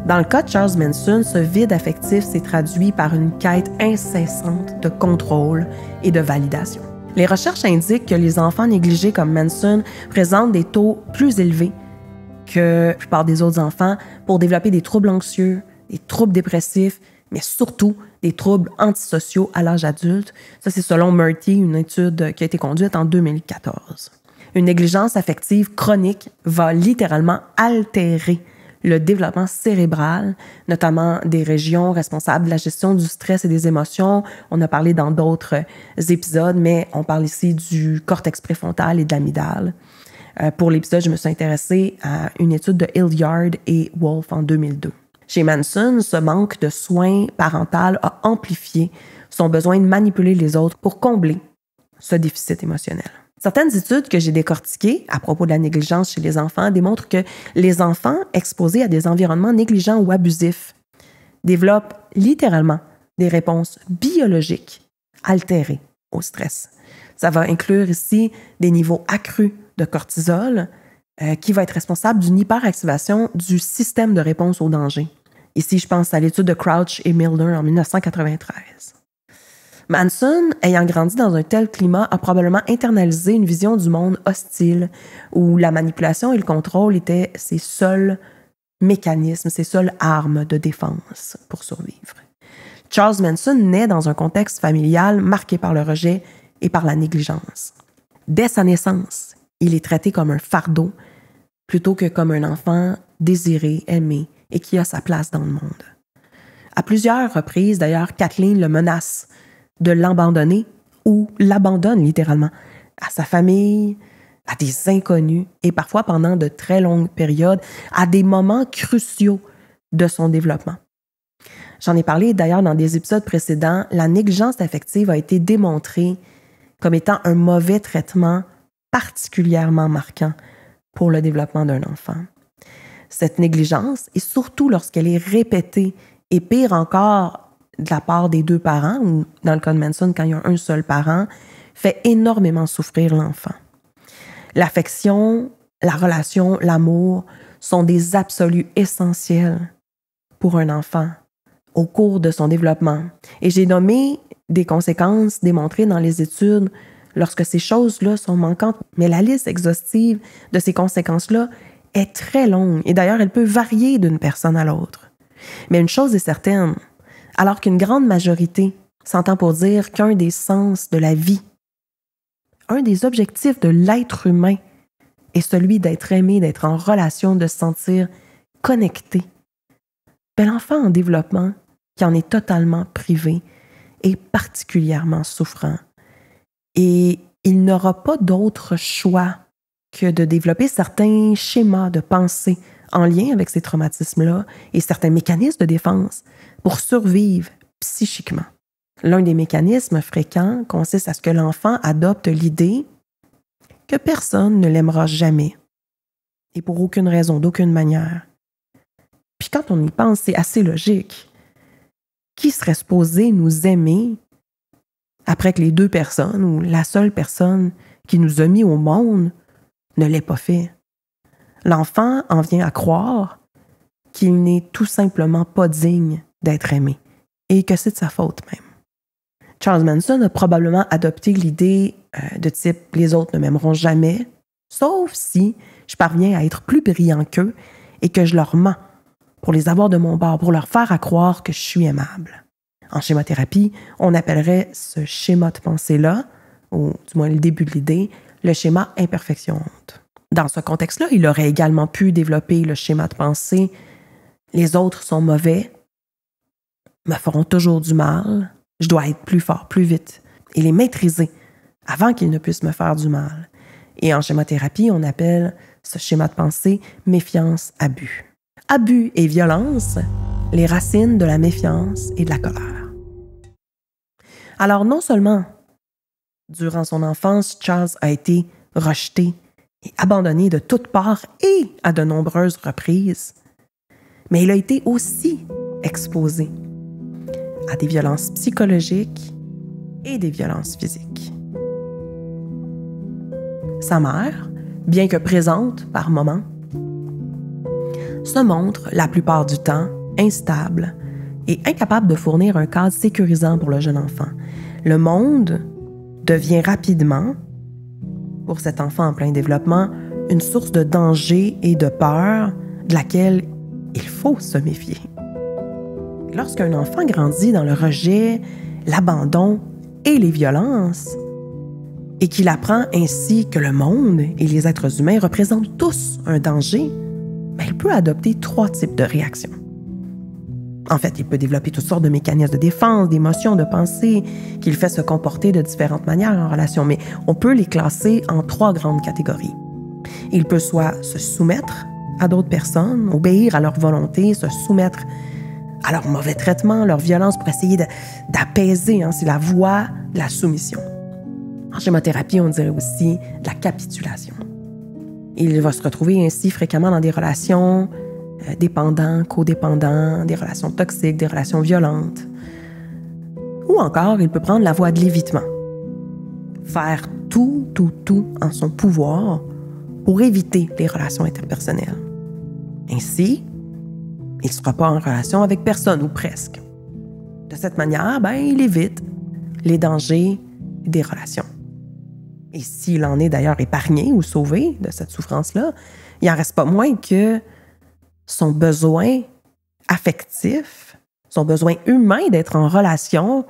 Dans le cas de Charles Manson, ce vide affectif s'est traduit par une quête incessante de contrôle et de validation. Les recherches indiquent que les enfants négligés comme Manson présentent des taux plus élevés que la plupart des autres enfants pour développer des troubles anxieux, des troubles dépressifs, mais surtout des troubles antisociaux à l'âge adulte. Ça, c'est selon Murty, une étude qui a été conduite en 2014. Une négligence affective chronique va littéralement altérer le développement cérébral, notamment des régions responsables de la gestion du stress et des émotions. On a parlé dans d'autres épisodes, mais on parle ici du cortex préfrontal et de l'amygdale. Pour l'épisode, je me suis intéressée à une étude de Hilliard et Wolf en 2002. Chez Manson, ce manque de soins parental a amplifié son besoin de manipuler les autres pour combler ce déficit émotionnel. Certaines études que j'ai décortiquées à propos de la négligence chez les enfants démontrent que les enfants exposés à des environnements négligents ou abusifs développent littéralement des réponses biologiques altérées au stress. Ça va inclure ici des niveaux accrus de cortisol qui va être responsable d'une hyperactivation du système de réponse au danger. Ici, je pense à l'étude de Crouch et Milner en 1993. Manson, ayant grandi dans un tel climat, a probablement internalisé une vision du monde hostile où la manipulation et le contrôle étaient ses seuls mécanismes, ses seules armes de défense pour survivre. Charles Manson naît dans un contexte familial marqué par le rejet et par la négligence. Dès sa naissance, il est traité comme un fardeau plutôt que comme un enfant désiré, aimé et qui a sa place dans le monde. À plusieurs reprises, d'ailleurs, Kathleen le menace de l'abandonner ou l'abandonne littéralement à sa famille, à des inconnus et parfois pendant de très longues périodes, à des moments cruciaux de son développement. J'en ai parlé d'ailleurs dans des épisodes précédents, la négligence affective a été démontrée comme étant un mauvais traitement particulièrement marquant pour le développement d'un enfant. Cette négligence, et surtout lorsqu'elle est répétée, et pire encore de la part des 2 parents, ou dans le cas de Manson, quand il y a un seul parent, fait énormément souffrir l'enfant. L'affection, la relation, l'amour sont des absolus essentiels pour un enfant au cours de son développement. Et j'ai nommé des conséquences démontrées dans les études lorsque ces choses-là sont manquantes, mais la liste exhaustive de ces conséquences-là est très longue et d'ailleurs, elle peut varier d'une personne à l'autre. Mais une chose est certaine, alors qu'une grande majorité s'entend pour dire qu'un des sens de la vie, un des objectifs de l'être humain est celui d'être aimé, d'être en relation, de se sentir connecté, l'enfant en développement qui en est totalement privé est particulièrement souffrant. Et il n'aura pas d'autre choix que de développer certains schémas de pensée en lien avec ces traumatismes-là et certains mécanismes de défense pour survivre psychiquement. L'un des mécanismes fréquents consiste à ce que l'enfant adopte l'idée que personne ne l'aimera jamais et pour aucune raison, d'aucune manière. Puis quand on y pense, c'est assez logique. Qui serait supposé nous aimer après que les deux personnes ou la seule personne qui nous a mis au monde ne l'ait pas fait? L'enfant en vient à croire qu'il n'est tout simplement pas digne d'être aimé et que c'est de sa faute même. Charles Manson a probablement adopté l'idée de type « les autres ne m'aimeront jamais », sauf si je parviens à être plus brillant qu'eux et que je leur mens pour les avoir de mon bord, pour leur faire à croire que je suis aimable. En schémothérapie, on appellerait ce schéma de pensée-là, ou du moins le début de l'idée, le schéma imperfection-honte. Dans ce contexte-là, il aurait également pu développer le schéma de pensée « les autres sont mauvais, me feront toujours du mal, je dois être plus fort, plus vite, et les maîtriser avant qu'ils ne puissent me faire du mal. » Et en schémothérapie, on appelle ce schéma de pensée « méfiance-abus ». Abus et violence, les racines de la méfiance et de la colère. Alors non seulement, durant son enfance, Charles a été rejeté et abandonné de toutes parts et à de nombreuses reprises, mais il a été aussi exposé à des violences psychologiques et des violences physiques. Sa mère, bien que présente par moments, se montre la plupart du temps instable et incapable de fournir un cadre sécurisant pour le jeune enfant. Le monde devient rapidement, pour cet enfant en plein développement, une source de danger et de peur de laquelle il faut se méfier. Lorsqu'un enfant grandit dans le rejet, l'abandon et les violences, et qu'il apprend ainsi que le monde et les êtres humains représentent tous un danger, il peut adopter 3 types de réactions. En fait, il peut développer toutes sortes de mécanismes de défense, d'émotions, de pensées, qui le fait se comporter de différentes manières en relation, mais on peut les classer en 3 grandes catégories. Il peut soit se soumettre à d'autres personnes, obéir à leur volonté, se soumettre à leur mauvais traitement, leur violence pour essayer d'apaiser, c'est la voie de la soumission. En schémothérapie, on dirait aussi de la capitulation. Il va se retrouver ainsi fréquemment dans des relations dépendants, codépendants, des relations toxiques, des relations violentes. Ou encore, il peut prendre la voie de l'évitement. Faire tout en son pouvoir pour éviter les relations interpersonnelles. Ainsi, il ne sera pas en relation avec personne ou presque. De cette manière, il évite les dangers des relations. Et s'il en est d'ailleurs épargné ou sauvé de cette souffrance-là, il n'en reste pas moins que son besoin affectif, son besoin humain d'être en relation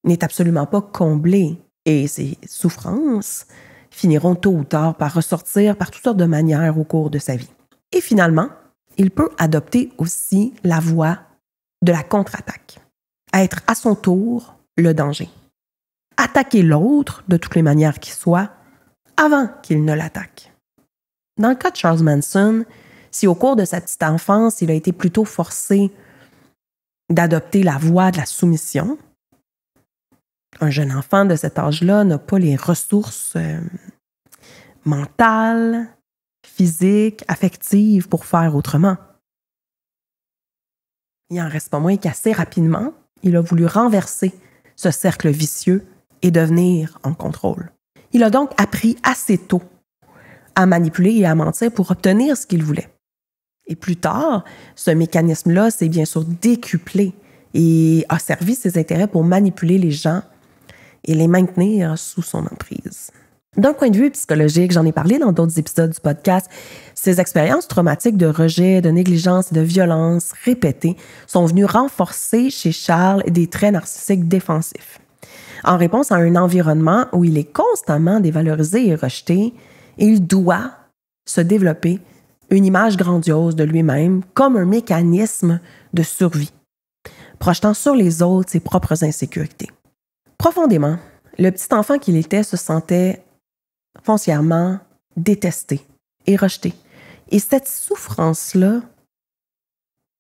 n'est absolument pas comblé. Et ces souffrances finiront tôt ou tard par ressortir par toutes sortes de manières au cours de sa vie. Et finalement, il peut adopter aussi la voie de la contre-attaque, être à son tour le danger. Attaquer l'autre de toutes les manières qui soient avant qu'il ne l'attaque. Dans le cas de Charles Manson, si au cours de sa petite enfance, il a été plutôt forcé d'adopter la voie de la soumission, un jeune enfant de cet âge-là n'a pas les ressources mentales, physiques, affectives pour faire autrement. Il n'en reste pas moins qu'assez rapidement, il a voulu renverser ce cercle vicieux et devenir en contrôle. Il a donc appris assez tôt à manipuler et à mentir pour obtenir ce qu'il voulait. Et plus tard, ce mécanisme-là s'est bien sûr décuplé et a servi ses intérêts pour manipuler les gens et les maintenir sous son emprise. D'un point de vue psychologique, j'en ai parlé dans d'autres épisodes du podcast, ces expériences traumatiques de rejet, de négligence et de violence répétées sont venues renforcer chez Charles des traits narcissiques défensifs. En réponse à un environnement où il est constamment dévalorisé et rejeté, il doit se développer une image grandiose de lui-même comme un mécanisme de survie, projetant sur les autres ses propres insécurités. Profondément, le petit enfant qu'il était se sentait foncièrement détesté et rejeté. Et cette souffrance-là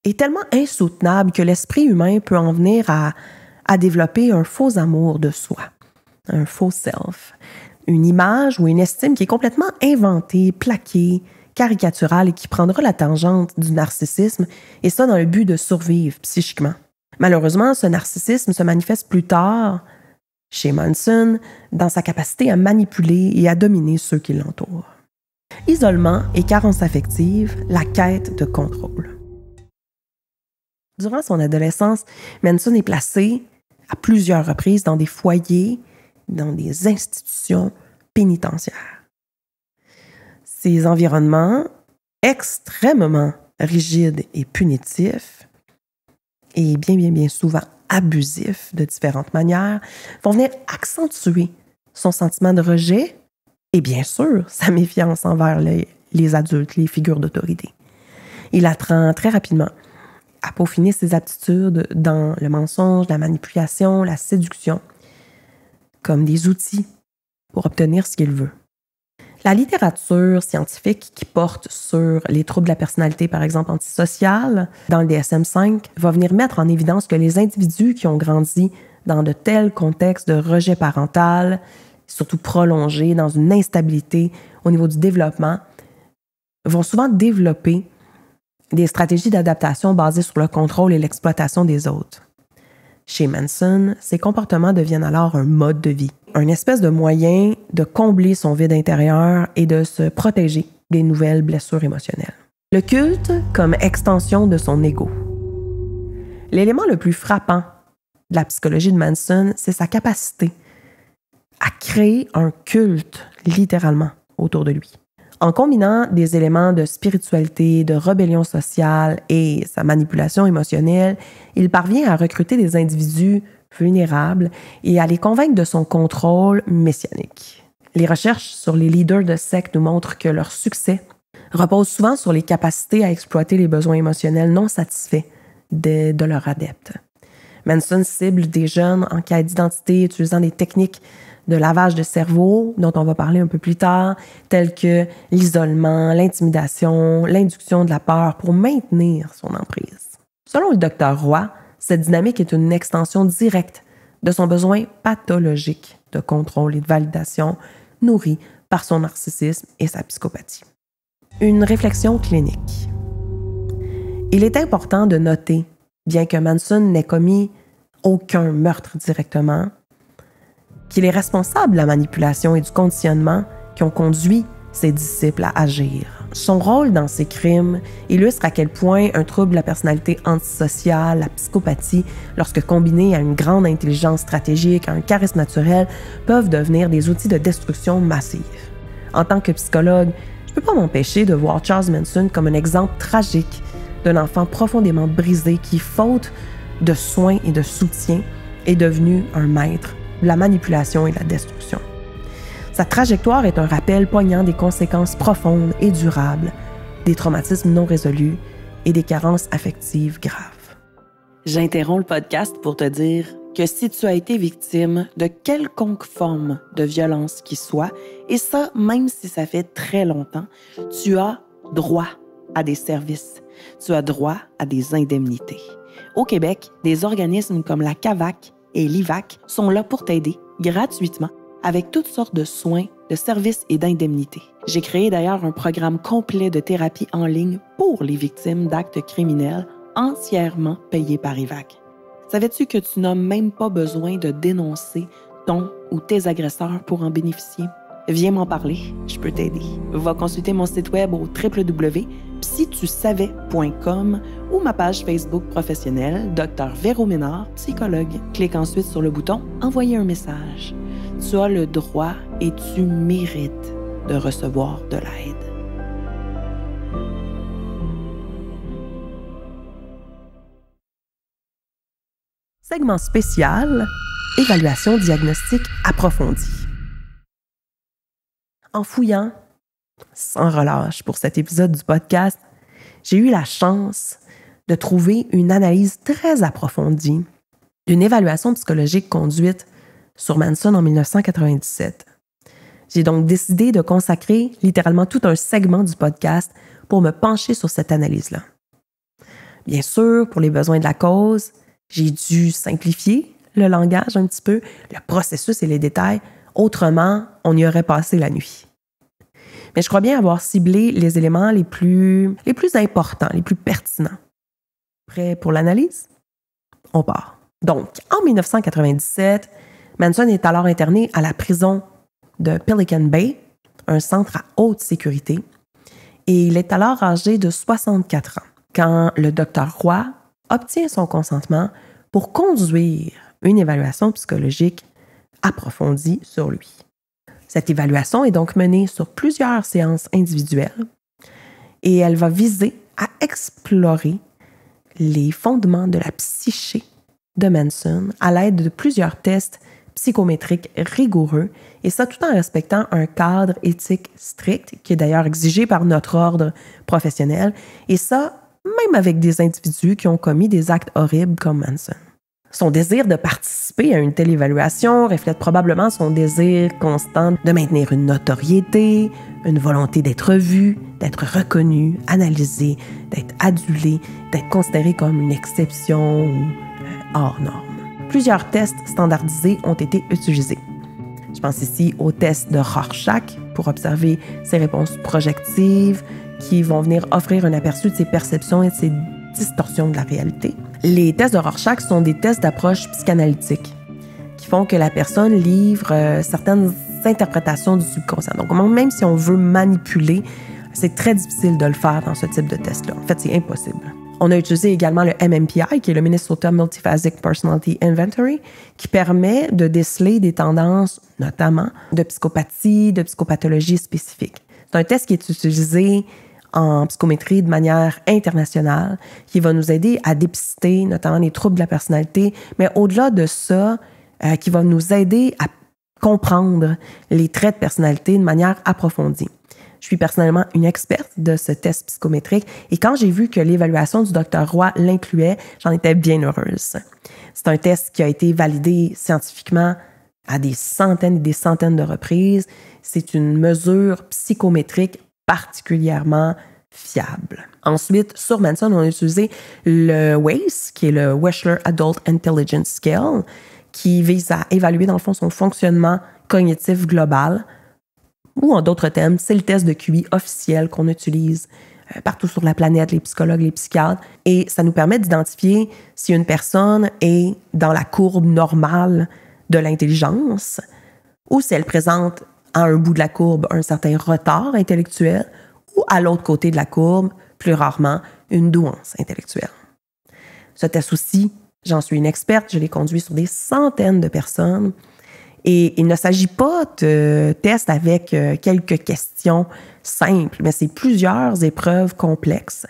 est tellement insoutenable que l'esprit humain peut en venir à développer un faux amour de soi, un faux self, une image ou une estime qui est complètement inventée, plaquée, caricaturale et qui prendra la tangente du narcissisme, et ça dans le but de survivre psychiquement. Malheureusement, ce narcissisme se manifeste plus tard chez Manson dans sa capacité à manipuler et à dominer ceux qui l'entourent. Isolement et carence affective, la quête de contrôle. Durant son adolescence, Manson est placé à plusieurs reprises dans des foyers, dans des institutions pénitentiaires. Ces environnements extrêmement rigides et punitifs, et bien souvent abusifs de différentes manières, vont venir accentuer son sentiment de rejet et bien sûr sa méfiance envers les adultes, les figures d'autorité. Il apprend très rapidement à peaufiner ses aptitudes dans le mensonge, la manipulation, la séduction, comme des outils pour obtenir ce qu'il veut. La littérature scientifique qui porte sur les troubles de la personnalité, par exemple antisociale, dans le DSM-5, va venir mettre en évidence que les individus qui ont grandi dans de tels contextes de rejet parental, surtout prolongés, dans une instabilité au niveau du développement, vont souvent développer des stratégies d'adaptation basées sur le contrôle et l'exploitation des autres. Chez Manson, ces comportements deviennent alors un mode de vie, un espèce de moyen de combler son vide intérieur et de se protéger des nouvelles blessures émotionnelles. Le culte comme extension de son ego. L'élément le plus frappant de la psychologie de Manson, c'est sa capacité à créer un culte, littéralement, autour de lui. En combinant des éléments de spiritualité, de rébellion sociale et sa manipulation émotionnelle, il parvient à recruter des individus vulnérables et à les convaincre de son contrôle messianique. Les recherches sur les leaders de sectes nous montrent que leur succès repose souvent sur les capacités à exploiter les besoins émotionnels non satisfaits de leurs adeptes. Manson cible des jeunes en quête d'identité utilisant des techniques de lavage de cerveau, dont on va parler un peu plus tard, tels que l'isolement, l'intimidation, l'induction de la peur pour maintenir son emprise. Selon le Dr. Roy, cette dynamique est une extension directe de son besoin pathologique de contrôle et de validation nourri par son narcissisme et sa psychopathie. Une réflexion clinique. Il est important de noter, bien que Manson n'ait commis aucun meurtre directement, qu'il est responsable de la manipulation et du conditionnement qui ont conduit ses disciples à agir. Son rôle dans ces crimes illustre à quel point un trouble de la personnalité antisociale, la psychopathie, lorsque combinés à une grande intelligence stratégique, à un charisme naturel, peuvent devenir des outils de destruction massive. En tant que psychologue, je ne peux pas m'empêcher de voir Charles Manson comme un exemple tragique d'un enfant profondément brisé qui, faute de soins et de soutien, est devenu un maître de la manipulation et de la destruction. Sa trajectoire est un rappel poignant des conséquences profondes et durables, des traumatismes non résolus et des carences affectives graves. J'interromps le podcast pour te dire que si tu as été victime de quelconque forme de violence qui soit, et ça même si ça fait très longtemps, tu as droit à des services, tu as droit à des indemnités. Au Québec, des organismes comme la CAVAC et l'IVAC sont là pour t'aider gratuitement avec toutes sortes de soins, de services et d'indemnités. J'ai créé d'ailleurs un programme complet de thérapie en ligne pour les victimes d'actes criminels entièrement payés par IVAC. Savais-tu que tu n'as même pas besoin de dénoncer ton ou tes agresseurs pour en bénéficier? Viens m'en parler, je peux t'aider. Va consulter mon site web au www.psytusavais.com ou ma page Facebook professionnelle Dr. Véro Ménard, psychologue. Clique ensuite sur le bouton « Envoyer un message ». Tu as le droit et tu mérites de recevoir de l'aide. Segment spécial, évaluation diagnostique approfondie. En fouillant Sans relâche pour cet épisode du podcast, j'ai eu la chance de trouver une analyse très approfondie d'une évaluation psychologique conduite sur Manson en 1997. J'ai donc décidé de consacrer littéralement tout un segment du podcast pour me pencher sur cette analyse-là. Bien sûr, pour les besoins de la cause, j'ai dû simplifier le langage un petit peu, le processus et les détails. Autrement, on y aurait passé la nuit. Mais je crois bien avoir ciblé les éléments les plus importants, les plus pertinents. Prêt pour l'analyse? On part. Donc, en 1997, Manson est alors interné à la prison de Pelican Bay, un centre à haute sécurité, et il est alors âgé de 64 ans quand le docteur Roy obtient son consentement pour conduire une évaluation psychologique approfondie sur lui. Cette évaluation est donc menée sur plusieurs séances individuelles et elle va viser à explorer les fondements de la psyché de Manson à l'aide de plusieurs tests psychométriques rigoureux, et ça tout en respectant un cadre éthique strict qui est d'ailleurs exigé par notre ordre professionnel, et ça même avec des individus qui ont commis des actes horribles comme Manson. Son désir de participer à une telle évaluation reflète probablement son désir constant de maintenir une notoriété, une volonté d'être vu, d'être reconnu, analysé, d'être adulé, d'être considéré comme une exception ou hors norme. Plusieurs tests standardisés ont été utilisés. Je pense ici au test de Rorschach pour observer ses réponses projectives qui vont venir offrir un aperçu de ses perceptions et de ses distorsions de la réalité. Les tests de Rorschach sont des tests d'approche psychanalytique qui font que la personne livre certaines interprétations du subconscient. Donc, même si on veut manipuler, c'est très difficile de le faire dans ce type de test-là. En fait, c'est impossible. On a utilisé également le MMPI, qui est le Minnesota Multiphasic Personality Inventory, qui permet de déceler des tendances, notamment de psychopathie, de psychopathologie spécifiques. C'est un test qui est utilisé en psychométrie de manière internationale, qui va nous aider à dépister notamment les troubles de la personnalité, mais au-delà de ça, qui va nous aider à comprendre les traits de personnalité de manière approfondie. Je suis personnellement une experte de ce test psychométrique et quand j'ai vu que l'évaluation du Dr. Roy l'incluait, j'en étais bien heureuse. C'est un test qui a été validé scientifiquement à des centaines et des centaines de reprises. C'est une mesure psychométrique particulièrement fiable. Ensuite, sur Manson, on a utilisé le WAIS, qui est le Wechsler Adult Intelligence Scale, qui vise à évaluer, dans le fond, son fonctionnement cognitif global. Ou en d'autres termes, c'est le test de QI officiel qu'on utilise partout sur la planète, les psychologues, les psychiatres. Et ça nous permet d'identifier si une personne est dans la courbe normale de l'intelligence ou si elle présente à un bout de la courbe un certain retard intellectuel ou à l'autre côté de la courbe, plus rarement, une douance intellectuelle. Ce test aussi, j'en suis une experte, je l'ai conduit sur des centaines de personnes. Et il ne s'agit pas de tests avec quelques questions simples, mais c'est plusieurs épreuves complexes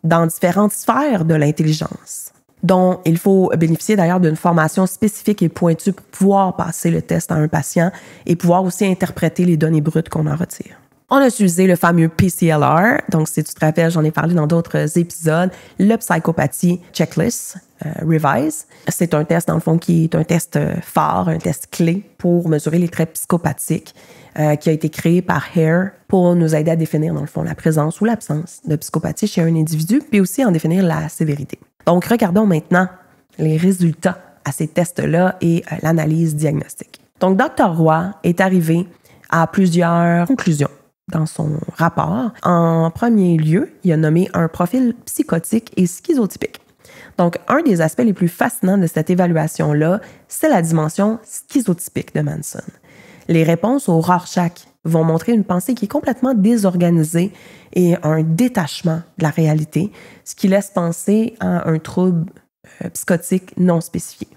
dans différentes sphères de l'intelligence, dont il faut bénéficier d'ailleurs d'une formation spécifique et pointue pour pouvoir passer le test à un patient et pouvoir aussi interpréter les données brutes qu'on en retire. On a utilisé le fameux PCLR, donc si tu te rappelles, j'en ai parlé dans d'autres épisodes, le Psychopathie Checklist Revise. C'est un test, dans le fond, qui est un test phare, un test clé pour mesurer les traits psychopathiques qui a été créé par Hare pour nous aider à définir, dans le fond, la présence ou l'absence de psychopathie chez un individu, puis aussi en définir la sévérité. Donc, regardons maintenant les résultats à ces tests-là et l'analyse diagnostique. Donc, Dr. Roy est arrivé à plusieurs conclusions dans son rapport. En premier lieu, il a nommé un profil psychotique et schizotypique. Donc, un des aspects les plus fascinants de cette évaluation-là, c'est la dimension schizotypique de Manson. Les réponses au Rorschach vont montrer une pensée qui est complètement désorganisée et un détachement de la réalité, ce qui laisse penser à un trouble psychotique non spécifié.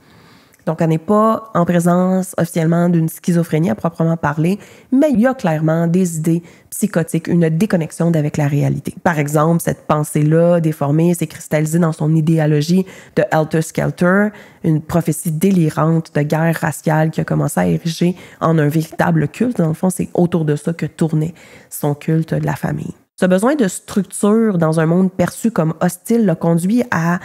Donc, on n'est pas en présence officiellement d'une schizophrénie à proprement parler, mais il y a clairement des idées psychotiques, une déconnexion avec la réalité. Par exemple, cette pensée-là déformée s'est cristallisée dans son idéologie de Helter Skelter, une prophétie délirante de guerre raciale qui a commencé à ériger en un véritable culte. Dans le fond, c'est autour de ça que tournait son culte de la famille. Ce besoin de structure dans un monde perçu comme hostile l'a conduit à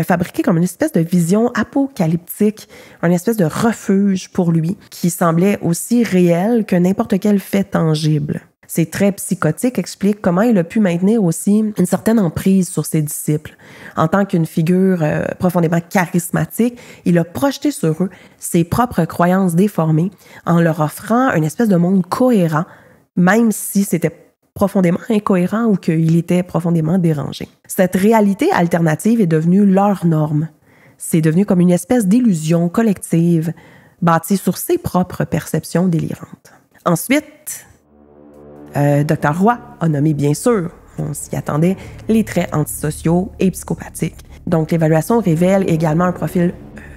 fabriquer comme une espèce de vision apocalyptique, une espèce de refuge pour lui qui semblait aussi réel que n'importe quel fait tangible. Ces traits psychotiques expliquent comment il a pu maintenir aussi une certaine emprise sur ses disciples. En tant qu'une figure profondément charismatique, il a projeté sur eux ses propres croyances déformées en leur offrant une espèce de monde cohérent, même si c'était profondément incohérent ou qu'il était profondément dérangé. Cette réalité alternative est devenue leur norme. C'est devenu comme une espèce d'illusion collective bâtie sur ses propres perceptions délirantes. Ensuite, Dr. Roy a nommé, bien sûr, on s'y attendait, les traits antisociaux et psychopathiques. Donc, l'évaluation révèle également un profil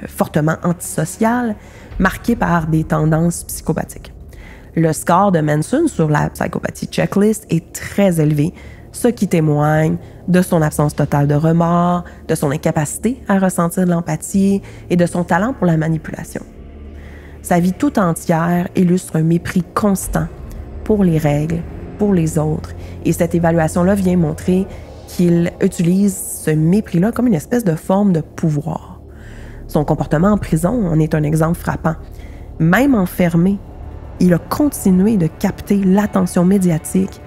fortement antisocial, marqué par des tendances psychopathiques. Le score de Manson sur la Psychopathy Checklist est très élevé, ce qui témoigne de son absence totale de remords, de son incapacité à ressentir de l'empathie et de son talent pour la manipulation. Sa vie tout entière illustre un mépris constant pour les règles, pour les autres, et cette évaluation-là vient montrer qu'il utilise ce mépris-là comme une espèce de forme de pouvoir. Son comportement en prison en est un exemple frappant. Même enfermé, il a continué de capter l'attention médiatique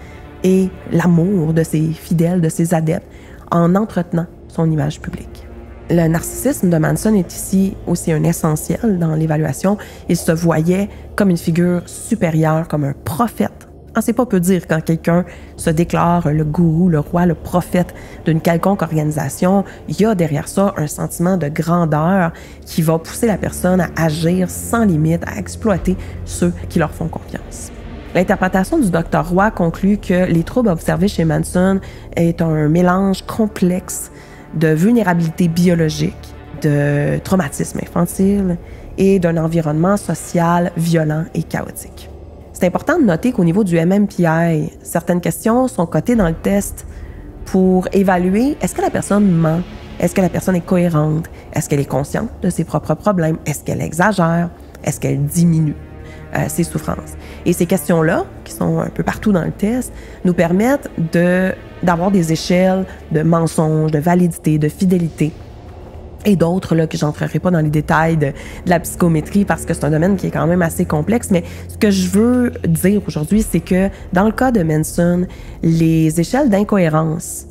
et l'amour de ses fidèles, de ses adeptes, en entretenant son image publique. Le narcissisme de Manson est ici aussi un essentiel dans l'évaluation. Il se voyait comme une figure supérieure, comme un prophète. C'est pas peu dire quand quelqu'un se déclare le gourou, le roi, le prophète d'une quelconque organisation. Il y a derrière ça un sentiment de grandeur qui va pousser la personne à agir sans limite, à exploiter ceux qui leur font confiance. L'interprétation du Dr. Roy conclut que les troubles observés chez Manson est un mélange complexe de vulnérabilité biologique, de traumatisme infantile et d'un environnement social violent et chaotique. C'est important de noter qu'au niveau du MMPI, certaines questions sont cotées dans le test pour évaluer est-ce que la personne ment, est-ce que la personne est cohérente, est-ce qu'elle est consciente de ses propres problèmes, est-ce qu'elle exagère, est-ce qu'elle diminue ses souffrances. Et ces questions-là, qui sont un peu partout dans le test, nous permettent d'avoir des échelles de mensonges, de validité, de fidélité, et d'autres là, que j'entrerai pas dans les détails de la psychométrie parce que c'est un domaine qui est quand même assez complexe. Mais ce que je veux dire aujourd'hui, c'est que dans le cas de Manson, les échelles d'incohérence,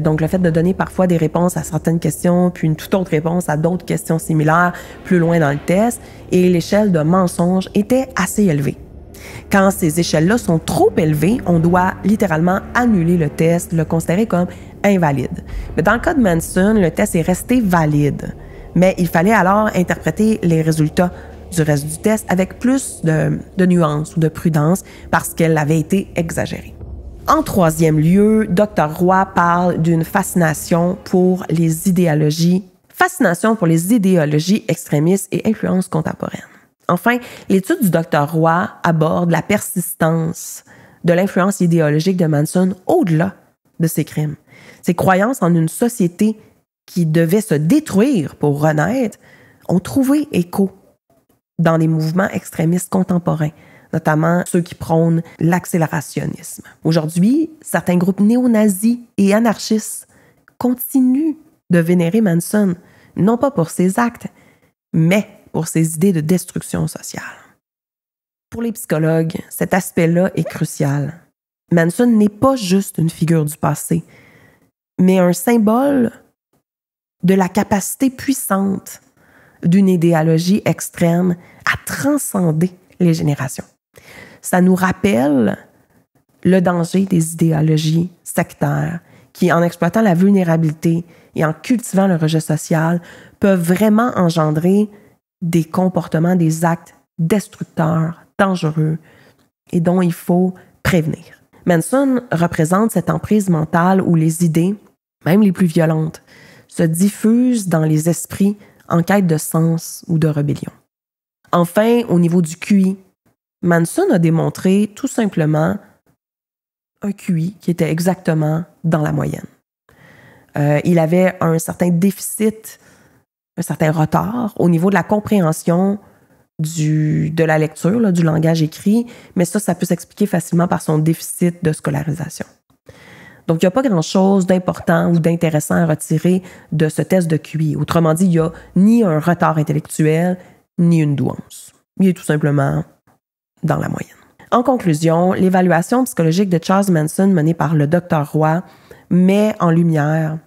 donc le fait de donner parfois des réponses à certaines questions, puis une toute autre réponse à d'autres questions similaires plus loin dans le test, et l'échelle de mensonge était assez élevée. Quand ces échelles-là sont trop élevées, on doit littéralement annuler le test, le considérer comme invalide. Mais dans le cas de Manson, le test est resté valide. Mais il fallait alors interpréter les résultats du reste du test avec plus de nuances ou de prudence parce qu'elle avait été exagérée. En troisième lieu, Dr. Roy parle d'une fascination pour les idéologies extrémistes et influences contemporaines. Enfin, l'étude du Dr. Roy aborde la persistance de l'influence idéologique de Manson au-delà de ses crimes. Ses croyances en une société qui devait se détruire pour renaître ont trouvé écho dans les mouvements extrémistes contemporains, notamment ceux qui prônent l'accélérationnisme. Aujourd'hui, certains groupes néo-nazis et anarchistes continuent de vénérer Manson, non pas pour ses actes, mais pour ses idées de destruction sociale. Pour les psychologues, cet aspect-là est crucial. Manson n'est pas juste une figure du passé, mais un symbole de la capacité puissante d'une idéologie extrême à transcender les générations. Ça nous rappelle le danger des idéologies sectaires qui, en exploitant la vulnérabilité et en cultivant le rejet social, peuvent vraiment engendrer des comportements, des actes destructeurs, dangereux et dont il faut prévenir. Manson représente cette emprise mentale où les idées, même les plus violentes, se diffusent dans les esprits en quête de sens ou de rébellion. Enfin, au niveau du QI, Manson a démontré tout simplement un QI qui était exactement dans la moyenne. Il avait un certain déficit, un certain retard au niveau de la compréhension de la lecture, là, du langage écrit, mais ça peut s'expliquer facilement par son déficit de scolarisation. Donc, il n'y a pas grand-chose d'important ou d'intéressant à retirer de ce test de QI. Autrement dit, il n'y a ni un retard intellectuel, ni une douance. Il est tout simplement dans la moyenne. En conclusion, l'évaluation psychologique de Charles Manson menée par le Dr. Roy met en lumière,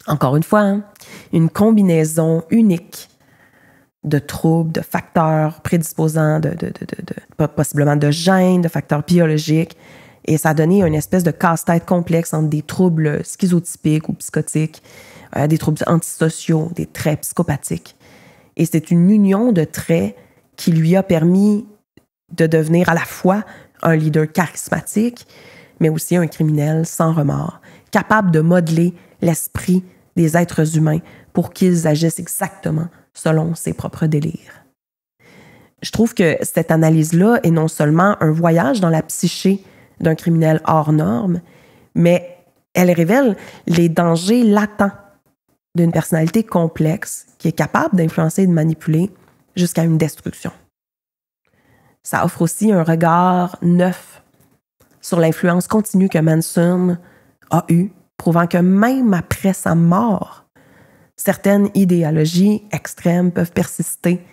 encore une fois, une combinaison unique de troubles, de facteurs prédisposants, possiblement de gènes, de facteurs biologiques. Et ça a donné une espèce de casse-tête complexe entre des troubles schizotypiques ou psychotiques, des troubles antisociaux, des traits psychopathiques. Et c'est une union de traits qui lui a permis de devenir à la fois un leader charismatique, mais aussi un criminel sans remords, capable de modeler l'esprit des êtres humains pour qu'ils agissent exactement selon ses propres délires. Je trouve que cette analyse-là est non seulement un voyage dans la psyché d'un criminel hors norme, mais elle révèle les dangers latents d'une personnalité complexe qui est capable d'influencer et de manipuler jusqu'à une destruction. Ça offre aussi un regard neuf sur l'influence continue que Manson a eue, prouvant que même après sa mort, certaines idéologies extrêmes peuvent persister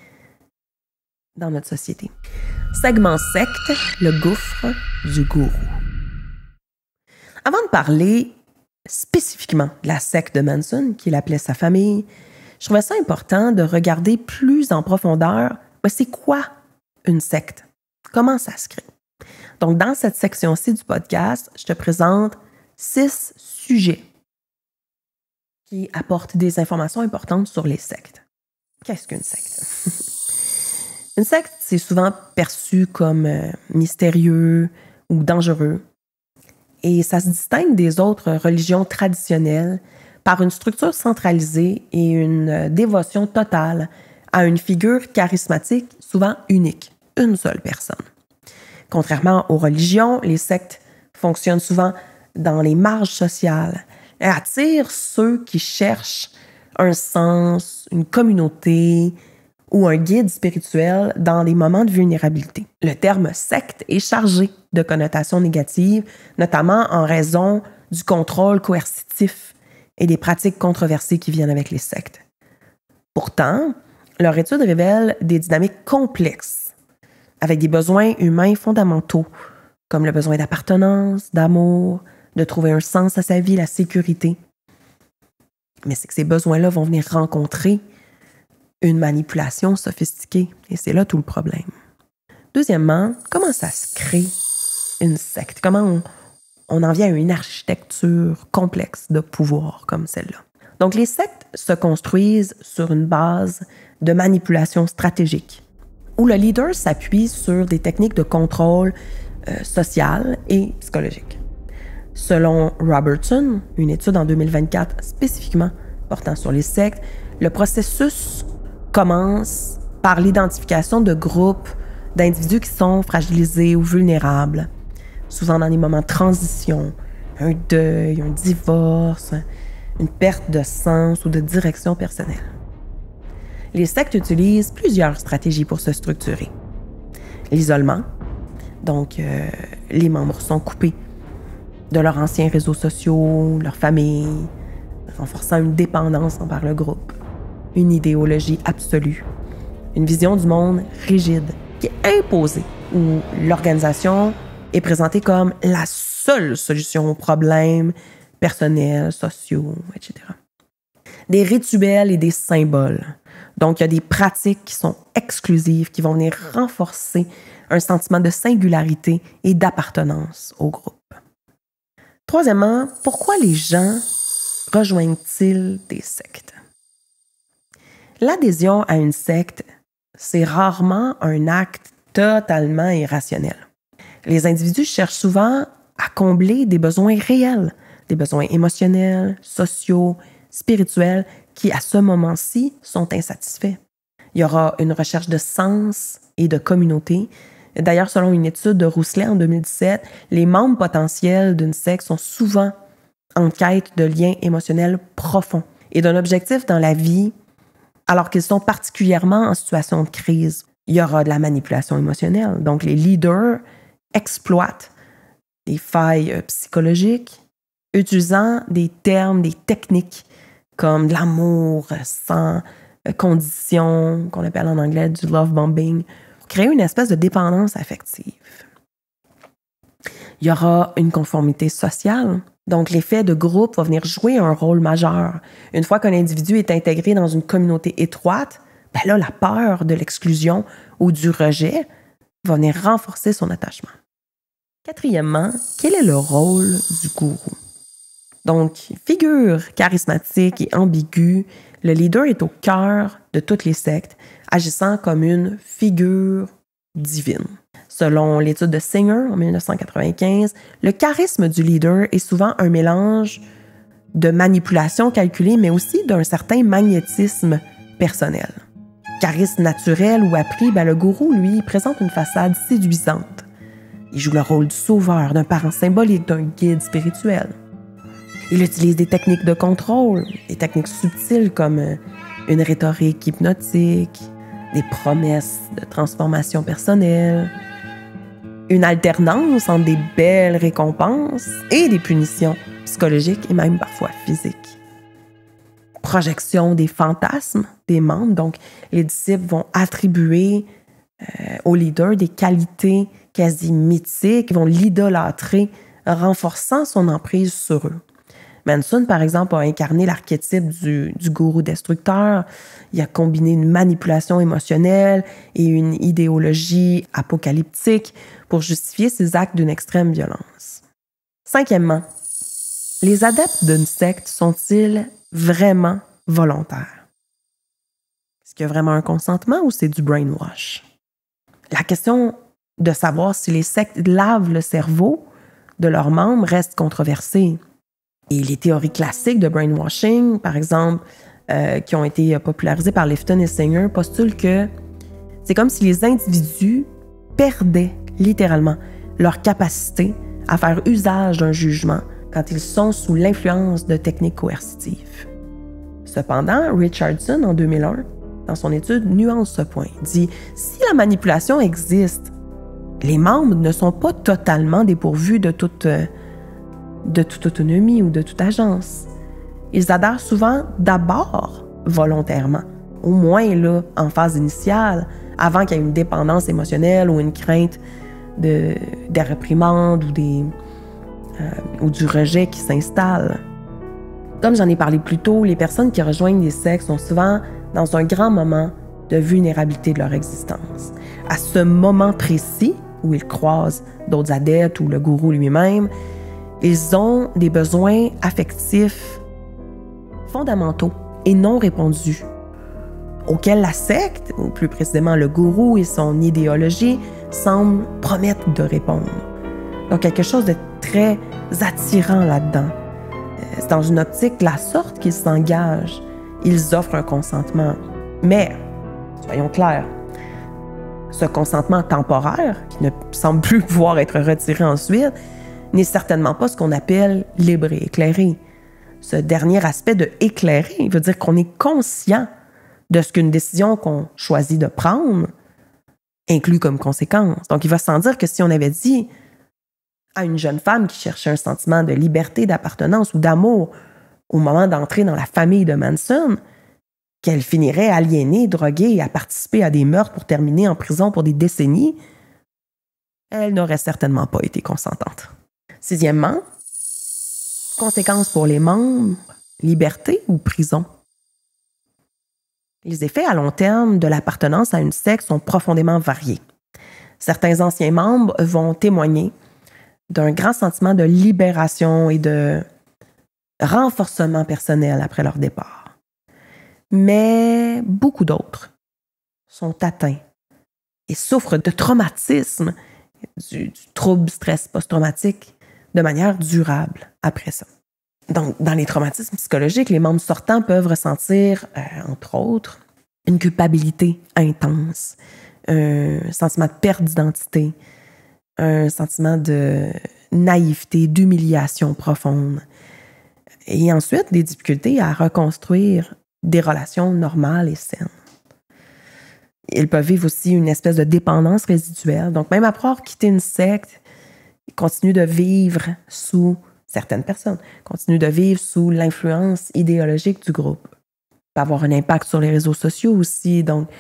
dans notre société. Segment secte, le gouffre du gourou. Avant de parler spécifiquement de la secte de Manson, qu'il appelait sa famille, je trouvais ça important de regarder plus en profondeur, c'est quoi une secte? Comment ça se crée? Donc, dans cette section-ci du podcast, je te présente 6 sujets qui apportent des informations importantes sur les sectes. Qu'est-ce qu'une secte? Une secte, c'est souvent perçu comme mystérieux ou dangereux. Et ça se distingue des autres religions traditionnelles par une structure centralisée et une dévotion totale à une figure charismatique, souvent unique, une seule personne. Contrairement aux religions, les sectes fonctionnent souvent dans les marges sociales et attirent ceux qui cherchent un sens, une communauté ou un guide spirituel dans les moments de vulnérabilité. Le terme secte est chargé de connotations négatives, notamment en raison du contrôle coercitif et des pratiques controversées qui viennent avec les sectes. Pourtant, leur étude révèle des dynamiques complexes, avec des besoins humains fondamentaux, comme le besoin d'appartenance, d'amour, de trouver un sens à sa vie, la sécurité. Mais c'est que ces besoins-là vont venir rencontrer une manipulation sophistiquée, et c'est là tout le problème. Deuxièmement, comment ça se crée une secte? Comment on en vient à une architecture complexe de pouvoir comme celle-là? Donc, les sectes se construisent sur une base de manipulation stratégique, où le leader s'appuie sur des techniques de contrôle social et psychologique. Selon Robertson, une étude en 2024 spécifiquement portant sur les sectes, le processus commence par l'identification de groupes d'individus qui sont fragilisés ou vulnérables, souvent dans des moments de transition, un deuil, un divorce, une perte de sens ou de direction personnelle. Les sectes utilisent plusieurs stratégies pour se structurer. L'isolement, donc les membres sont coupés de leurs anciens réseaux sociaux, leur famille, renforçant une dépendance envers le groupe, une idéologie absolue, une vision du monde rigide qui est imposée, où l'organisation est présentée comme la seule solution aux problèmes personnels, sociaux, etc. Des rituels et des symboles. Donc, il y a des pratiques qui sont exclusives, qui vont venir renforcer un sentiment de singularité et d'appartenance au groupe. Troisièmement, pourquoi les gens rejoignent-ils des sectes? L'adhésion à une secte, c'est rarement un acte totalement irrationnel. Les individus cherchent souvent à combler des besoins réels, des besoins émotionnels, sociaux, spirituels, qui, à ce moment-ci, sont insatisfaits. Il y aura une recherche de sens et de communauté. D'ailleurs, selon une étude de Rousselet en 2017, les membres potentiels d'une secte sont souvent en quête de liens émotionnels profonds et d'un objectif dans la vie, alors qu'ils sont particulièrement en situation de crise. Il y aura de la manipulation émotionnelle. Donc, les leaders exploitent des failles psychologiques, utilisant des termes, des techniques comme de l'amour sans condition, qu'on appelle en anglais du love bombing, pour créer une espèce de dépendance affective. Il y aura une conformité sociale. Donc, l'effet de groupe va venir jouer un rôle majeur. Une fois qu'un individu est intégré dans une communauté étroite, ben là, la peur de l'exclusion ou du rejet va venir renforcer son attachement. Quatrièmement, quel est le rôle du gourou? Donc, figure charismatique et ambiguë, le leader est au cœur de toutes les sectes, agissant comme une figure divine. Selon l'étude de Singer en 1995, le charisme du leader est souvent un mélange de manipulation calculée, mais aussi d'un certain magnétisme personnel. Charisme naturel ou appris, le gourou, lui, présente une façade séduisante. Il joue le rôle du sauveur, d'un parent symbolique, d'un guide spirituel. Il utilise des techniques de contrôle, des techniques subtiles comme une rhétorique hypnotique, des promesses de transformation personnelle, une alternance entre des belles récompenses et des punitions psychologiques et même parfois physiques. Projection des fantasmes des membres, donc les disciples vont attribuer au leader des qualités quasi mythiques, ils vont l'idolâtrer, renforçant son emprise sur eux. Manson, par exemple, a incarné l'archétype du gourou destructeur. Il a combiné une manipulation émotionnelle et une idéologie apocalyptique pour justifier ses actes d'une extrême violence. Cinquièmement, les adeptes d'une secte sont-ils vraiment volontaires? Est-ce qu'il y a vraiment un consentement ou c'est du brainwash? La question de savoir si les sectes lavent le cerveau de leurs membres reste controversée. Et les théories classiques de brainwashing, par exemple, qui ont été popularisées par Lifton et Singer, postulent que c'est comme si les individus perdaient littéralement leur capacité à faire usage d'un jugement quand ils sont sous l'influence de techniques coercitives. Cependant, Richardson, en 2001, dans son étude, nuance ce point. Il dit « Si la manipulation existe, les membres ne sont pas totalement dépourvus de toute autonomie ou de toute agence. Ils adhèrent souvent d'abord volontairement, au moins là, en phase initiale, avant qu'il y ait une dépendance émotionnelle ou une crainte des réprimandes ou du rejet qui s'installe. Comme j'en ai parlé plus tôt, les personnes qui rejoignent des sectes sont souvent dans un grand moment de vulnérabilité de leur existence. À ce moment précis, où ils croisent d'autres adeptes ou le gourou lui-même, ils ont des besoins affectifs fondamentaux et non répondus, auxquels la secte, ou plus précisément le gourou et son idéologie, semblent promettre de répondre. Donc, quelque chose de très attirant là-dedans. C'est dans une optique de la sorte qu'ils s'engagent. Ils offrent un consentement. Mais, soyons clairs, ce consentement temporaire, qui ne semble plus pouvoir être retiré ensuite, n'est certainement pas ce qu'on appelle libre et éclairé. Ce dernier aspect de éclairer veut dire qu'on est conscient de ce qu'une décision qu'on choisit de prendre inclut comme conséquence. Donc, il va sans dire que si on avait dit à une jeune femme qui cherchait un sentiment de liberté, d'appartenance ou d'amour au moment d'entrer dans la famille de Manson, qu'elle finirait aliénée, droguée et à participer à des meurtres pour terminer en prison pour des décennies, elle n'aurait certainement pas été consentante. Sixièmement, conséquences pour les membres, liberté ou prison. Les effets à long terme de l'appartenance à une secte sont profondément variés. Certains anciens membres vont témoigner d'un grand sentiment de libération et de renforcement personnel après leur départ. Mais beaucoup d'autres sont atteints et souffrent de traumatisme, du trouble stress post-traumatique de manière durable après ça. Donc, dans les traumatismes psychologiques, les membres sortants peuvent ressentir, entre autres, une culpabilité intense, un sentiment de perte d'identité, un sentiment de naïveté, d'humiliation profonde. Et ensuite, des difficultés à reconstruire des relations normales et saines. Ils peuvent vivre aussi une espèce de dépendance résiduelle. Donc, même après avoir quitté une secte, ils continuent de vivre sous, certaines personnes, continuent de vivre sous l'influence idéologique du groupe. Ça peut avoir un impact sur les réseaux sociaux aussi. Donc,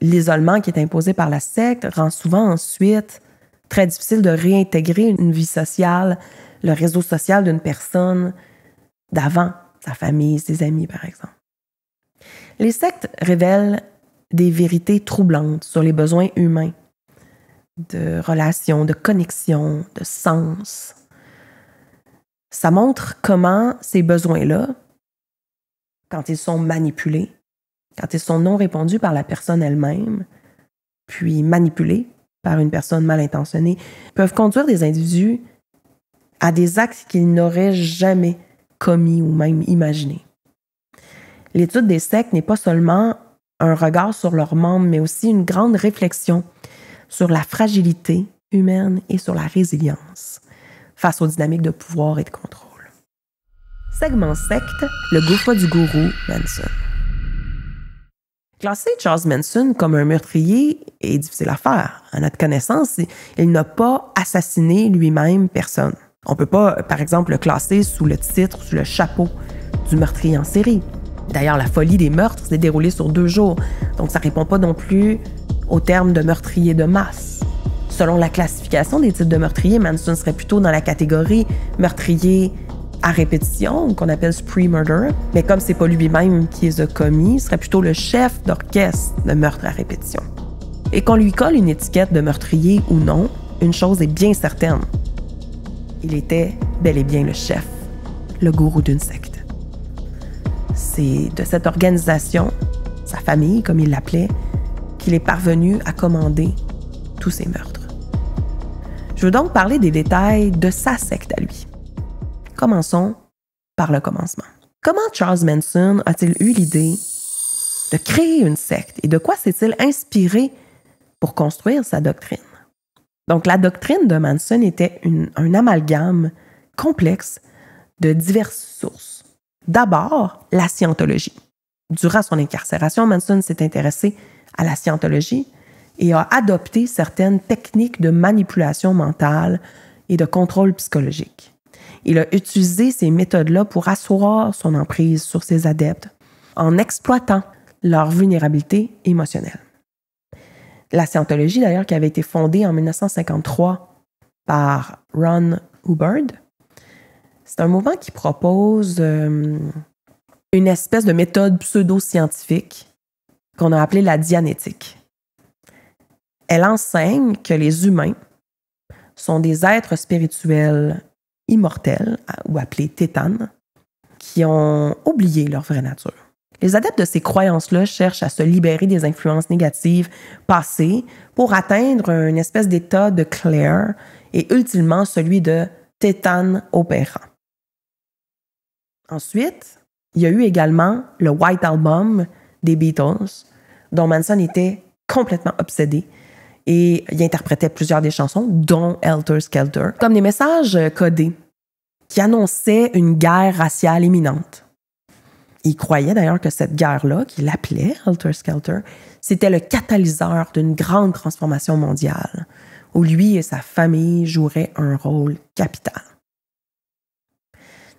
l'isolement qui est imposé par la secte rend souvent ensuite très difficile de réintégrer une vie sociale, le réseau social d'une personne d'avant, sa famille, ses amis, par exemple. Les sectes révèlent des vérités troublantes sur les besoins humains, de relations, de connexion, de sens. Ça montre comment ces besoins-là, quand ils sont manipulés, quand ils sont non répondus par la personne elle-même, puis manipulés par une personne mal intentionnée, peuvent conduire des individus à des actes qu'ils n'auraient jamais commis ou même imaginés. L'étude des sectes n'est pas seulement un regard sur leurs membres, mais aussi une grande réflexion sur la fragilité humaine et sur la résilience face aux dynamiques de pouvoir et de contrôle. Segment secte, le gouffre du gourou Manson. Classer Charles Manson comme un meurtrier est difficile à faire. À notre connaissance, il n'a pas assassiné lui-même personne. On ne peut pas, par exemple, le classer sous le titre, sous le chapeau du meurtrier en série. D'ailleurs, la folie des meurtres s'est déroulée sur 2 jours, donc ça ne répond pas non plus au terme de meurtrier de masse. Selon la classification des types de meurtriers, Manson serait plutôt dans la catégorie meurtrier à répétition, qu'on appelle spree murder, mais comme c'est pas lui-même qui les a commis, il serait plutôt le chef d'orchestre de meurtre à répétition. Et qu'on lui colle une étiquette de meurtrier ou non, une chose est bien certaine. Il était bel et bien le chef, le gourou d'une secte. C'est de cette organisation, sa famille, comme il l'appelait, qu'il est parvenu à commander tous ces meurtres. Je veux donc parler des détails de sa secte à lui. Commençons par le commencement. Comment Charles Manson a-t-il eu l'idée de créer une secte et de quoi s'est-il inspiré pour construire sa doctrine? Donc, la doctrine de Manson était un amalgame complexe de diverses sources. D'abord, la scientologie. Durant son incarcération, Manson s'est intéressé à la scientologie et a adopté certaines techniques de manipulation mentale et de contrôle psychologique. Il a utilisé ces méthodes-là pour asseoir son emprise sur ses adeptes en exploitant leur vulnérabilité émotionnelle. La scientologie, d'ailleurs, qui avait été fondée en 1953 par Ron Hubbard, c'est un mouvement qui propose une espèce de méthode pseudo-scientifique qu'on a appelée la dianétique. Elle enseigne que les humains sont des êtres spirituels immortels, ou appelés tétanes, qui ont oublié leur vraie nature. Les adeptes de ces croyances-là cherchent à se libérer des influences négatives passées pour atteindre une espèce d'état de clair et ultimement celui de tétane opérant. Ensuite, il y a eu également le White Album des Beatles, dont Manson était complètement obsédé. Et il interprétait plusieurs des chansons, dont Helter Skelter, comme des messages codés qui annonçaient une guerre raciale imminente. Il croyait d'ailleurs que cette guerre-là, qu'il appelait Helter Skelter, c'était le catalyseur d'une grande transformation mondiale, où lui et sa famille joueraient un rôle capital.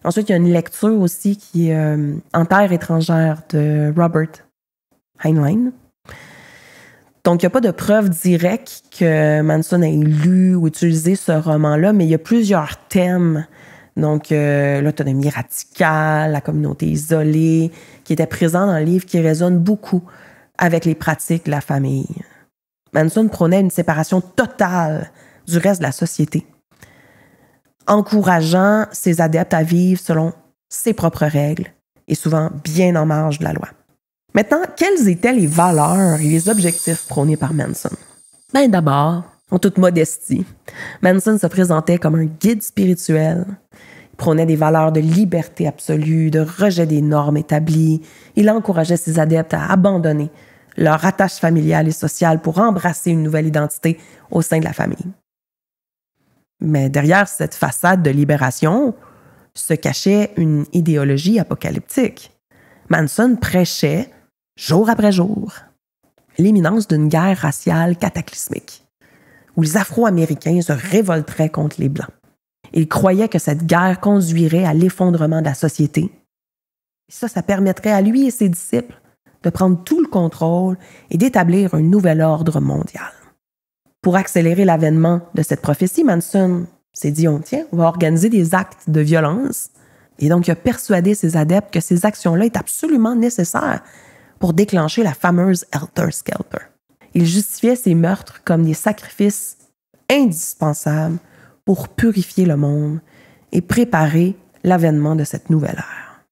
Ensuite, il y a une lecture aussi qui est En terre étrangère de Robert Heinlein. Donc, il n'y a pas de preuve directe que Manson ait lu ou utilisé ce roman-là, mais il y a plusieurs thèmes. Donc, l'autonomie radicale, la communauté isolée, qui étaient présents dans le livre, qui résonnent beaucoup avec les pratiques de la famille. Manson prônait une séparation totale du reste de la société, encourageant ses adeptes à vivre selon ses propres règles et souvent bien en marge de la loi. Maintenant, quelles étaient les valeurs et les objectifs prônés par Manson? Bien, d'abord, en toute modestie, Manson se présentait comme un guide spirituel Il prônait des valeurs de liberté absolue, de rejet des normes établies. Il encourageait ses adeptes à abandonner leur attache familiale et sociale pour embrasser une nouvelle identité au sein de la famille. Mais derrière cette façade de libération se cachait une idéologie apocalyptique. Manson prêchait, jour après jour, l'imminence d'une guerre raciale cataclysmique, où les Afro-Américains se révolteraient contre les Blancs. Il croyait que cette guerre conduirait à l'effondrement de la société. Ça permettrait à lui et ses disciples de prendre tout le contrôle et d'établir un nouvel ordre mondial. Pour accélérer l'avènement de cette prophétie, Manson s'est dit, on va organiser des actes de violence. Et donc, il a persuadé ses adeptes que ces actions-là étaient absolument nécessaires pour déclencher la fameuse Helter Skelter. Il justifiait ces meurtres comme des sacrifices indispensables pour purifier le monde et préparer l'avènement de cette nouvelle ère.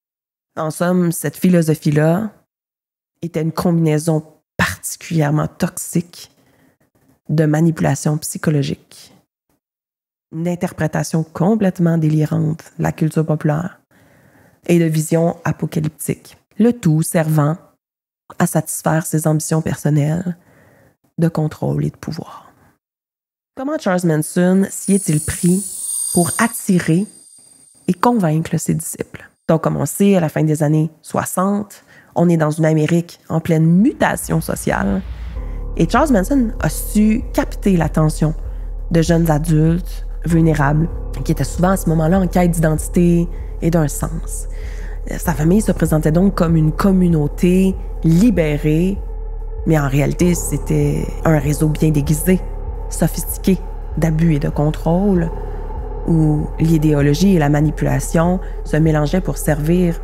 En somme, cette philosophie-là était une combinaison particulièrement toxique de manipulation psychologique, une interprétation complètement délirante de la culture populaire et de vision apocalyptique, le tout servant à satisfaire ses ambitions personnelles de contrôle et de pouvoir. Comment Charles Manson s'y est-il pris pour attirer et convaincre ses disciples? Donc, comme on sait, à la fin des années 60, on est dans une Amérique en pleine mutation sociale et Charles Manson a su capter l'attention de jeunes adultes vulnérables qui étaient souvent à ce moment-là en quête d'identité et d'un sens. Sa famille se présentait donc comme une communauté libérée, mais en réalité, c'était un réseau bien déguisé, sophistiqué, d'abus et de contrôle, où l'idéologie et la manipulation se mélangeaient pour servir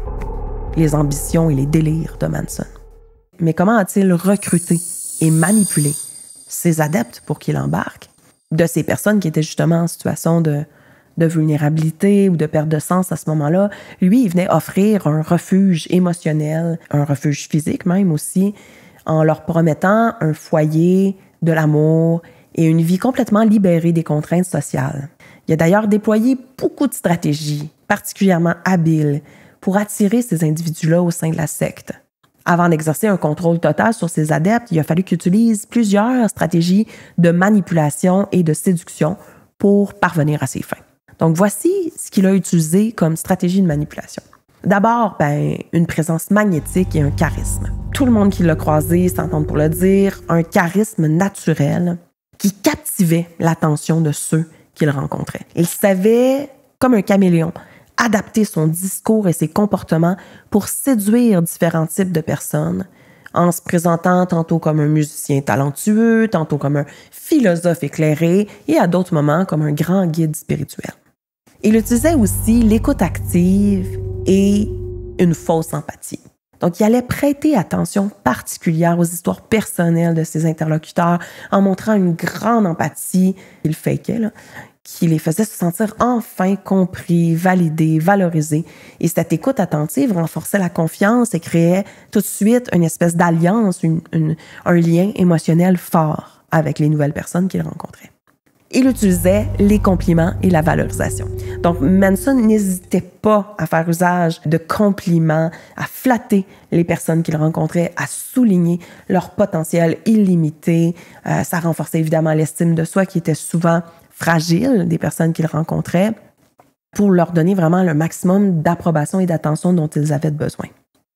les ambitions et les délires de Manson. Mais comment a-t-il recruté et manipulé ses adeptes pour qu'ils embarquent de ces personnes qui étaient justement en situation de vulnérabilité ou de perte de sens à ce moment-là? Lui, il venait offrir un refuge émotionnel, un refuge physique même aussi, en leur promettant un foyer, de l'amour et une vie complètement libérée des contraintes sociales. Il a d'ailleurs déployé beaucoup de stratégies, particulièrement habiles, pour attirer ces individus-là au sein de la secte. Avant d'exercer un contrôle total sur ses adeptes, il a fallu qu'il utilise plusieurs stratégies de manipulation et de séduction pour parvenir à ses fins. Donc voici ce qu'il a utilisé comme stratégie de manipulation. D'abord, une présence magnétique et un charisme. Tout le monde qui l'a croisé s'entend pour le dire, un charisme naturel qui captivait l'attention de ceux qu'il rencontrait. Il savait, comme un caméléon, adapter son discours et ses comportements pour séduire différents types de personnes, en se présentant tantôt comme un musicien talentueux, tantôt comme un philosophe éclairé et à d'autres moments comme un grand guide spirituel. Il utilisait aussi l'écoute active et une fausse empathie. Donc, il allait prêter attention particulière aux histoires personnelles de ses interlocuteurs en montrant une grande empathie qu'il fakait, qui les faisait se sentir enfin compris, validés, valorisés. Et cette écoute attentive renforçait la confiance et créait tout de suite une espèce d'alliance, un lien émotionnel fort avec les nouvelles personnes qu'il rencontrait. Il utilisait les compliments et la valorisation. Donc, Manson n'hésitait pas à faire usage de compliments, à flatter les personnes qu'il rencontrait, à souligner leur potentiel illimité. Ça renforçait évidemment l'estime de soi qui était souvent fragile des personnes qu'il rencontrait pour leur donner vraiment le maximum d'approbation et d'attention dont ils avaient besoin.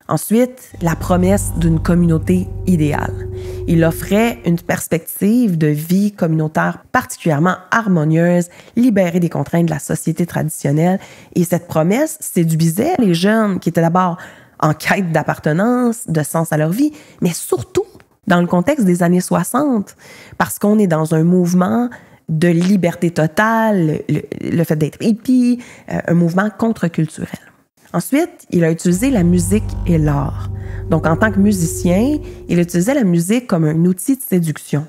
Ensuite, la promesse d'une communauté idéale. Il offrait une perspective de vie communautaire particulièrement harmonieuse, libérée des contraintes de la société traditionnelle. Et cette promesse séduisait les jeunes qui étaient d'abord en quête d'appartenance, de sens à leur vie, mais surtout dans le contexte des années 60, parce qu'on est dans un mouvement de liberté totale, le fait d'être hippie, un mouvement contre-culturel. Ensuite, il a utilisé la musique et l'art. Donc, en tant que musicien, il utilisait la musique comme un outil de séduction.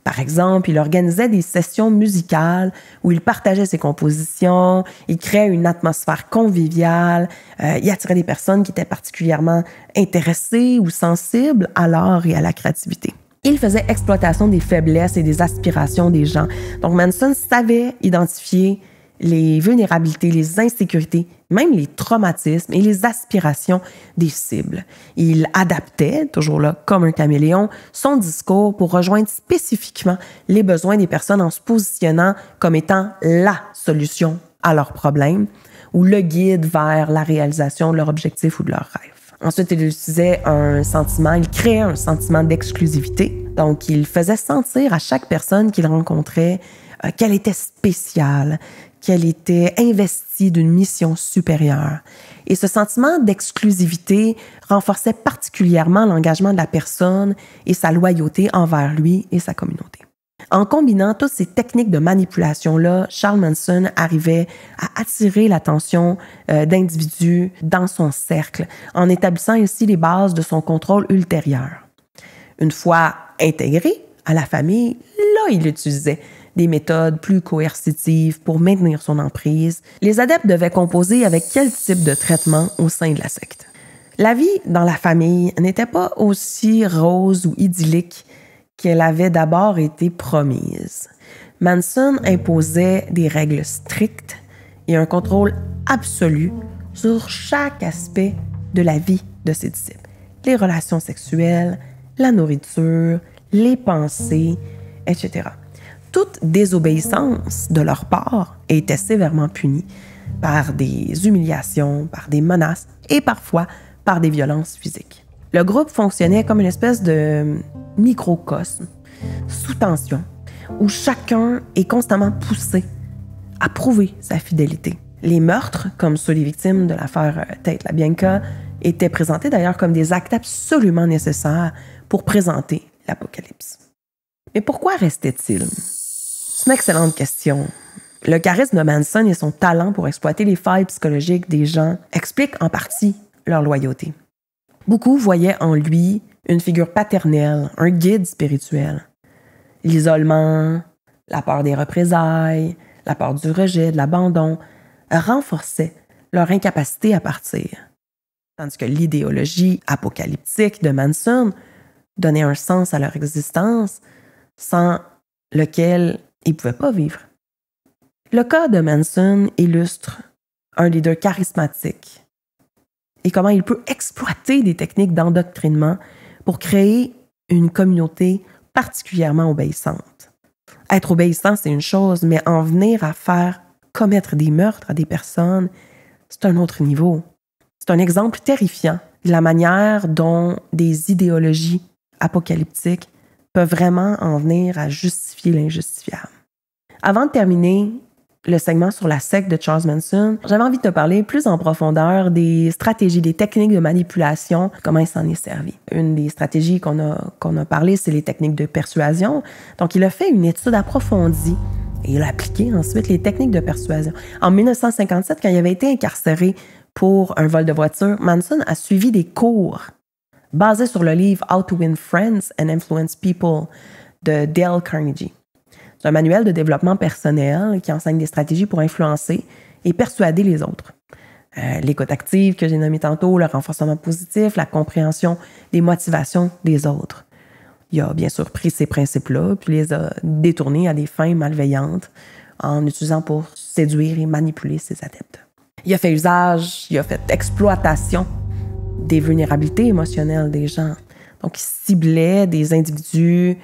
Par exemple, il organisait des sessions musicales où il partageait ses compositions, il créait une atmosphère conviviale, il attirait des personnes qui étaient particulièrement intéressées ou sensibles à l'art et à la créativité. Il faisait exploitation des faiblesses et des aspirations des gens. Donc, Manson savait identifier les vulnérabilités, les insécurités, même les traumatismes et les aspirations des cibles. Il adaptait, toujours là comme un caméléon, son discours pour rejoindre spécifiquement les besoins des personnes en se positionnant comme étant la solution à leurs problèmes ou le guide vers la réalisation de leur objectif ou de leur rêve. Ensuite, il utilisait il créait un sentiment d'exclusivité. Donc, il faisait sentir à chaque personne qu'il rencontrait qu'elle était spéciale, qu'elle était investie d'une mission supérieure. Et ce sentiment d'exclusivité renforçait particulièrement l'engagement de la personne et sa loyauté envers lui et sa communauté. En combinant toutes ces techniques de manipulation-là, Charles Manson arrivait à attirer l'attention d'individus dans son cercle, en établissant ainsi les bases de son contrôle ultérieur. Une fois intégré à la famille, là, il utilisait des méthodes plus coercitives pour maintenir son emprise. Les adeptes devaient composer avec quel type de traitement au sein de la secte. La vie dans la famille n'était pas aussi rose ou idyllique qu'elle avait d'abord été promise. Manson imposait des règles strictes et un contrôle absolu sur chaque aspect de la vie de ses disciples. Les relations sexuelles, la nourriture, les pensées, etc. Toute désobéissance de leur part était sévèrement punie par des humiliations, par des menaces et parfois par des violences physiques. Le groupe fonctionnait comme une espèce de microcosme, sous tension, où chacun est constamment poussé à prouver sa fidélité. Les meurtres, comme ceux des victimes de l'affaire Tate LaBianca, étaient présentés d'ailleurs comme des actes absolument nécessaires pour présenter l'apocalypse. Mais pourquoi restait-il? C'est une excellente question. Le charisme de Manson et son talent pour exploiter les failles psychologiques des gens expliquent en partie leur loyauté. Beaucoup voyaient en lui une figure paternelle, un guide spirituel. L'isolement, la peur des représailles, la peur du rejet, de l'abandon, renforçaient leur incapacité à partir. Tandis que l'idéologie apocalyptique de Manson donnait un sens à leur existence sans lequel ils ne pouvaient pas vivre. Le cas de Manson illustre un leader charismatique et comment il peut exploiter des techniques d'endoctrinement pour créer une communauté particulièrement obéissante. Être obéissant, c'est une chose, mais en venir à faire commettre des meurtres à des personnes, c'est un autre niveau. C'est un exemple terrifiant de la manière dont des idéologies apocalyptiques peuvent vraiment en venir à justifier l'injustifiable. Avant de terminer le segment sur la secte de Charles Manson, j'avais envie de te parler plus en profondeur des stratégies, des techniques de manipulation, comment il s'en est servi. Une des stratégies qu'on a parlé, c'est les techniques de persuasion. Donc, il a fait une étude approfondie et il a appliqué ensuite les techniques de persuasion. En 1957, quand il avait été incarcéré pour un vol de voiture, Manson a suivi des cours basés sur le livre How to Win Friends and Influence People de Dale Carnegie. C'est un manuel de développement personnel qui enseigne des stratégies pour influencer et persuader les autres. L'écoute active que j'ai nommé tantôt, le renforcement positif, la compréhension des motivations des autres. Il a bien sûr pris ces principes-là puis les a détournés à des fins malveillantes en utilisant pour séduire et manipuler ses adeptes. Il a fait exploitation des vulnérabilités émotionnelles des gens. Donc, il ciblait des individus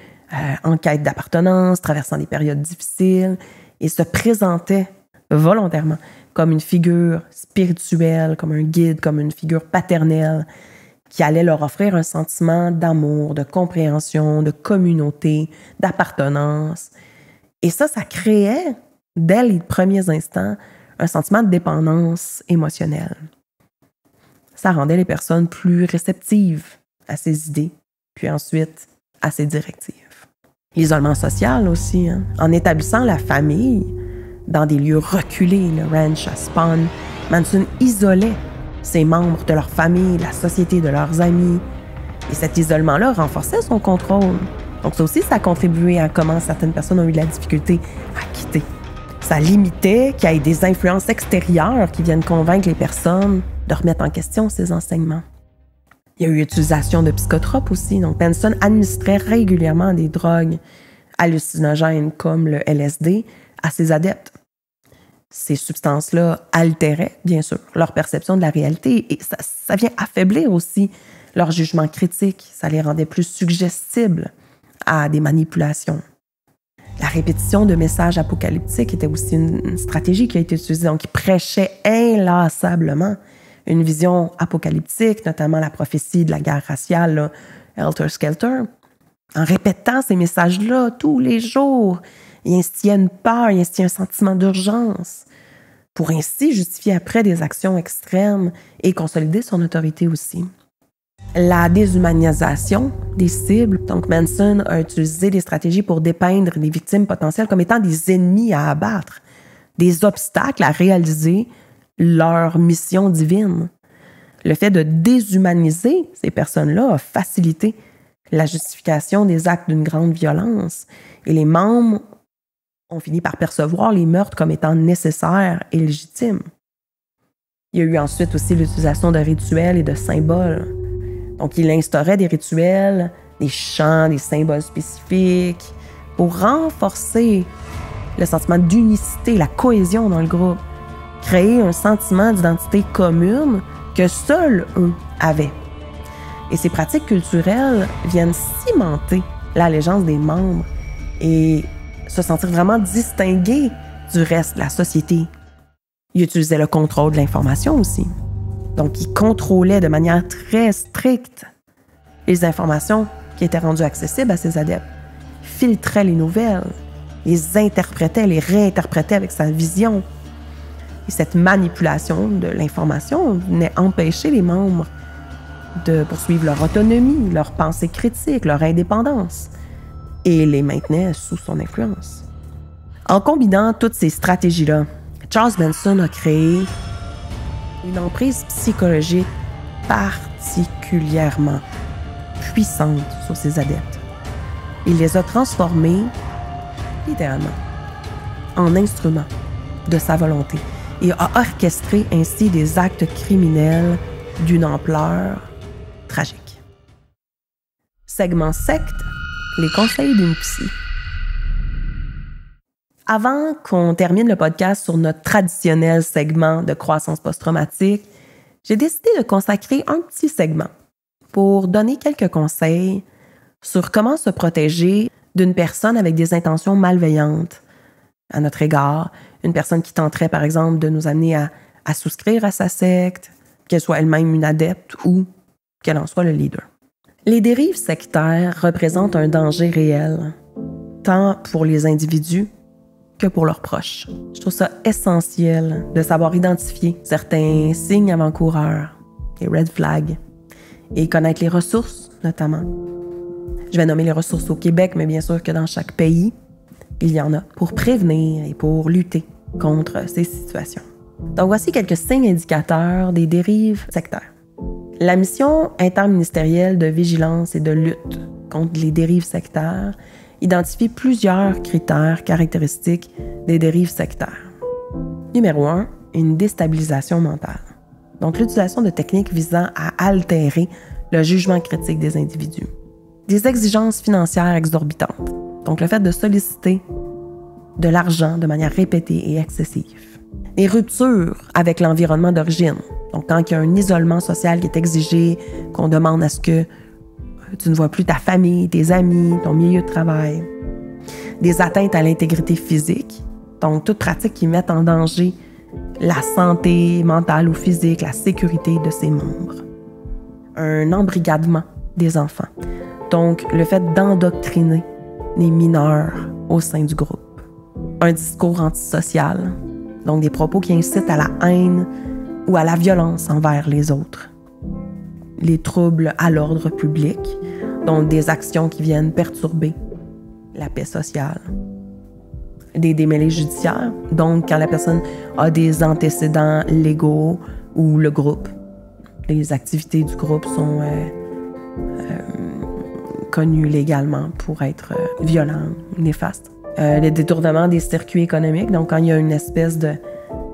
en quête d'appartenance, traversant des périodes difficiles, et se présentait volontairement comme une figure spirituelle, comme un guide, comme une figure paternelle, qui allait leur offrir un sentiment d'amour, de compréhension, de communauté, d'appartenance. Et ça créait, dès les premiers instants, un sentiment de dépendance émotionnelle. Ça rendait les personnes plus réceptives à ses idées, puis ensuite à ses directives. L'isolement social aussi, en établissant la famille dans des lieux reculés, le ranch à Spawn, Manson isolait ses membres de leur famille, de la société, de leurs amis. Et cet isolement-là renforçait son contrôle. Donc ça aussi, ça a contribué à comment certaines personnes ont eu de la difficulté à quitter. Ça limitait qu'il y ait des influences extérieures qui viennent convaincre les personnes de remettre en question ces enseignements. Il y a eu utilisation de psychotropes aussi. Donc, Manson administrait régulièrement des drogues hallucinogènes comme le LSD à ses adeptes. Ces substances-là altéraient, bien sûr, leur perception de la réalité et ça vient affaiblir aussi leur jugement critique. Ça les rendait plus suggestibles à des manipulations. La répétition de messages apocalyptiques était aussi une stratégie qui a été utilisée. Donc, ils prêchaient inlassablement une vision apocalyptique, notamment la prophétie de la guerre raciale, là, Helter Skelter. En répétant ces messages-là tous les jours, il instillait une peur, il instillait un sentiment d'urgence pour ainsi justifier après des actions extrêmes et consolider son autorité aussi. La déshumanisation des cibles. Donc, Manson a utilisé des stratégies pour dépeindre les victimes potentielles comme étant des ennemis à abattre, des obstacles à réaliser leur mission divine. Le fait de déshumaniser ces personnes-là a facilité la justification des actes d'une grande violence et les membres ont fini par percevoir les meurtres comme étant nécessaires et légitimes. Il y a eu ensuite aussi l'utilisation de rituels et de symboles. Donc, il instaurait des rituels, des chants, des symboles spécifiques pour renforcer le sentiment d'unicité, la cohésion dans le groupe, créer un sentiment d'identité commune que seuls eux avaient. Et ces pratiques culturelles viennent cimenter l'allégeance des membres et se sentir vraiment distingués du reste de la société. Il utilisait le contrôle de l'information aussi. Donc, il contrôlait de manière très stricte les informations qui étaient rendues accessibles à ses adeptes, filtrait les nouvelles, les interprétait, les réinterprétait avec sa vision. Et cette manipulation de l'information venait empêcher les membres de poursuivre leur autonomie, leur pensée critique, leur indépendance, et les maintenait sous son influence. En combinant toutes ces stratégies-là, Charles Manson a créé une emprise psychologique particulièrement puissante sur ses adeptes. Il les a transformés, littéralement, en instruments de sa volonté et a orchestré ainsi des actes criminels d'une ampleur tragique. Segment secte, les conseils d'une psy. Avant qu'on termine le podcast sur notre traditionnel segment de croissance post-traumatique, j'ai décidé de consacrer un petit segment pour donner quelques conseils sur comment se protéger d'une personne avec des intentions malveillantes à notre égard, une personne qui tenterait par exemple de nous amener à souscrire à sa secte, qu'elle soit elle-même une adepte ou qu'elle en soit le leader. Les dérives sectaires représentent un danger réel, tant pour les individus que pour leurs proches. Je trouve ça essentiel de savoir identifier certains signes avant-coureurs, les red flags, et connaître les ressources, notamment. Je vais nommer les ressources au Québec, mais bien sûr que dans chaque pays, il y en a pour prévenir et pour lutter contre ces situations. Donc voici quelques signes indicateurs des dérives sectaires. La mission interministérielle de vigilance et de lutte contre les dérives sectaires identifie plusieurs critères caractéristiques des dérives sectaires. Numéro 1, une déstabilisation mentale. Donc l'utilisation de techniques visant à altérer le jugement critique des individus. Des exigences financières exorbitantes. Donc le fait de solliciter de l'argent de manière répétée et excessive. Des ruptures avec l'environnement d'origine. Donc quand il y a un isolement social qui est exigé, qu'on demande à ce que tu ne vois plus ta famille, tes amis, ton milieu de travail. Des atteintes à l'intégrité physique, donc toute pratique qui met en danger la santé mentale ou physique, la sécurité de ses membres. Un embrigadement des enfants, donc le fait d'endoctriner les mineurs au sein du groupe. Un discours antisocial, donc des propos qui incitent à la haine ou à la violence envers les autres. Les troubles à l'ordre public, donc des actions qui viennent perturber la paix sociale. Des démêlés judiciaires, donc quand la personne a des antécédents légaux ou le groupe. Les activités du groupe sont connues légalement pour être violentes, néfastes. Le détournement des circuits économiques, donc quand il y a une espèce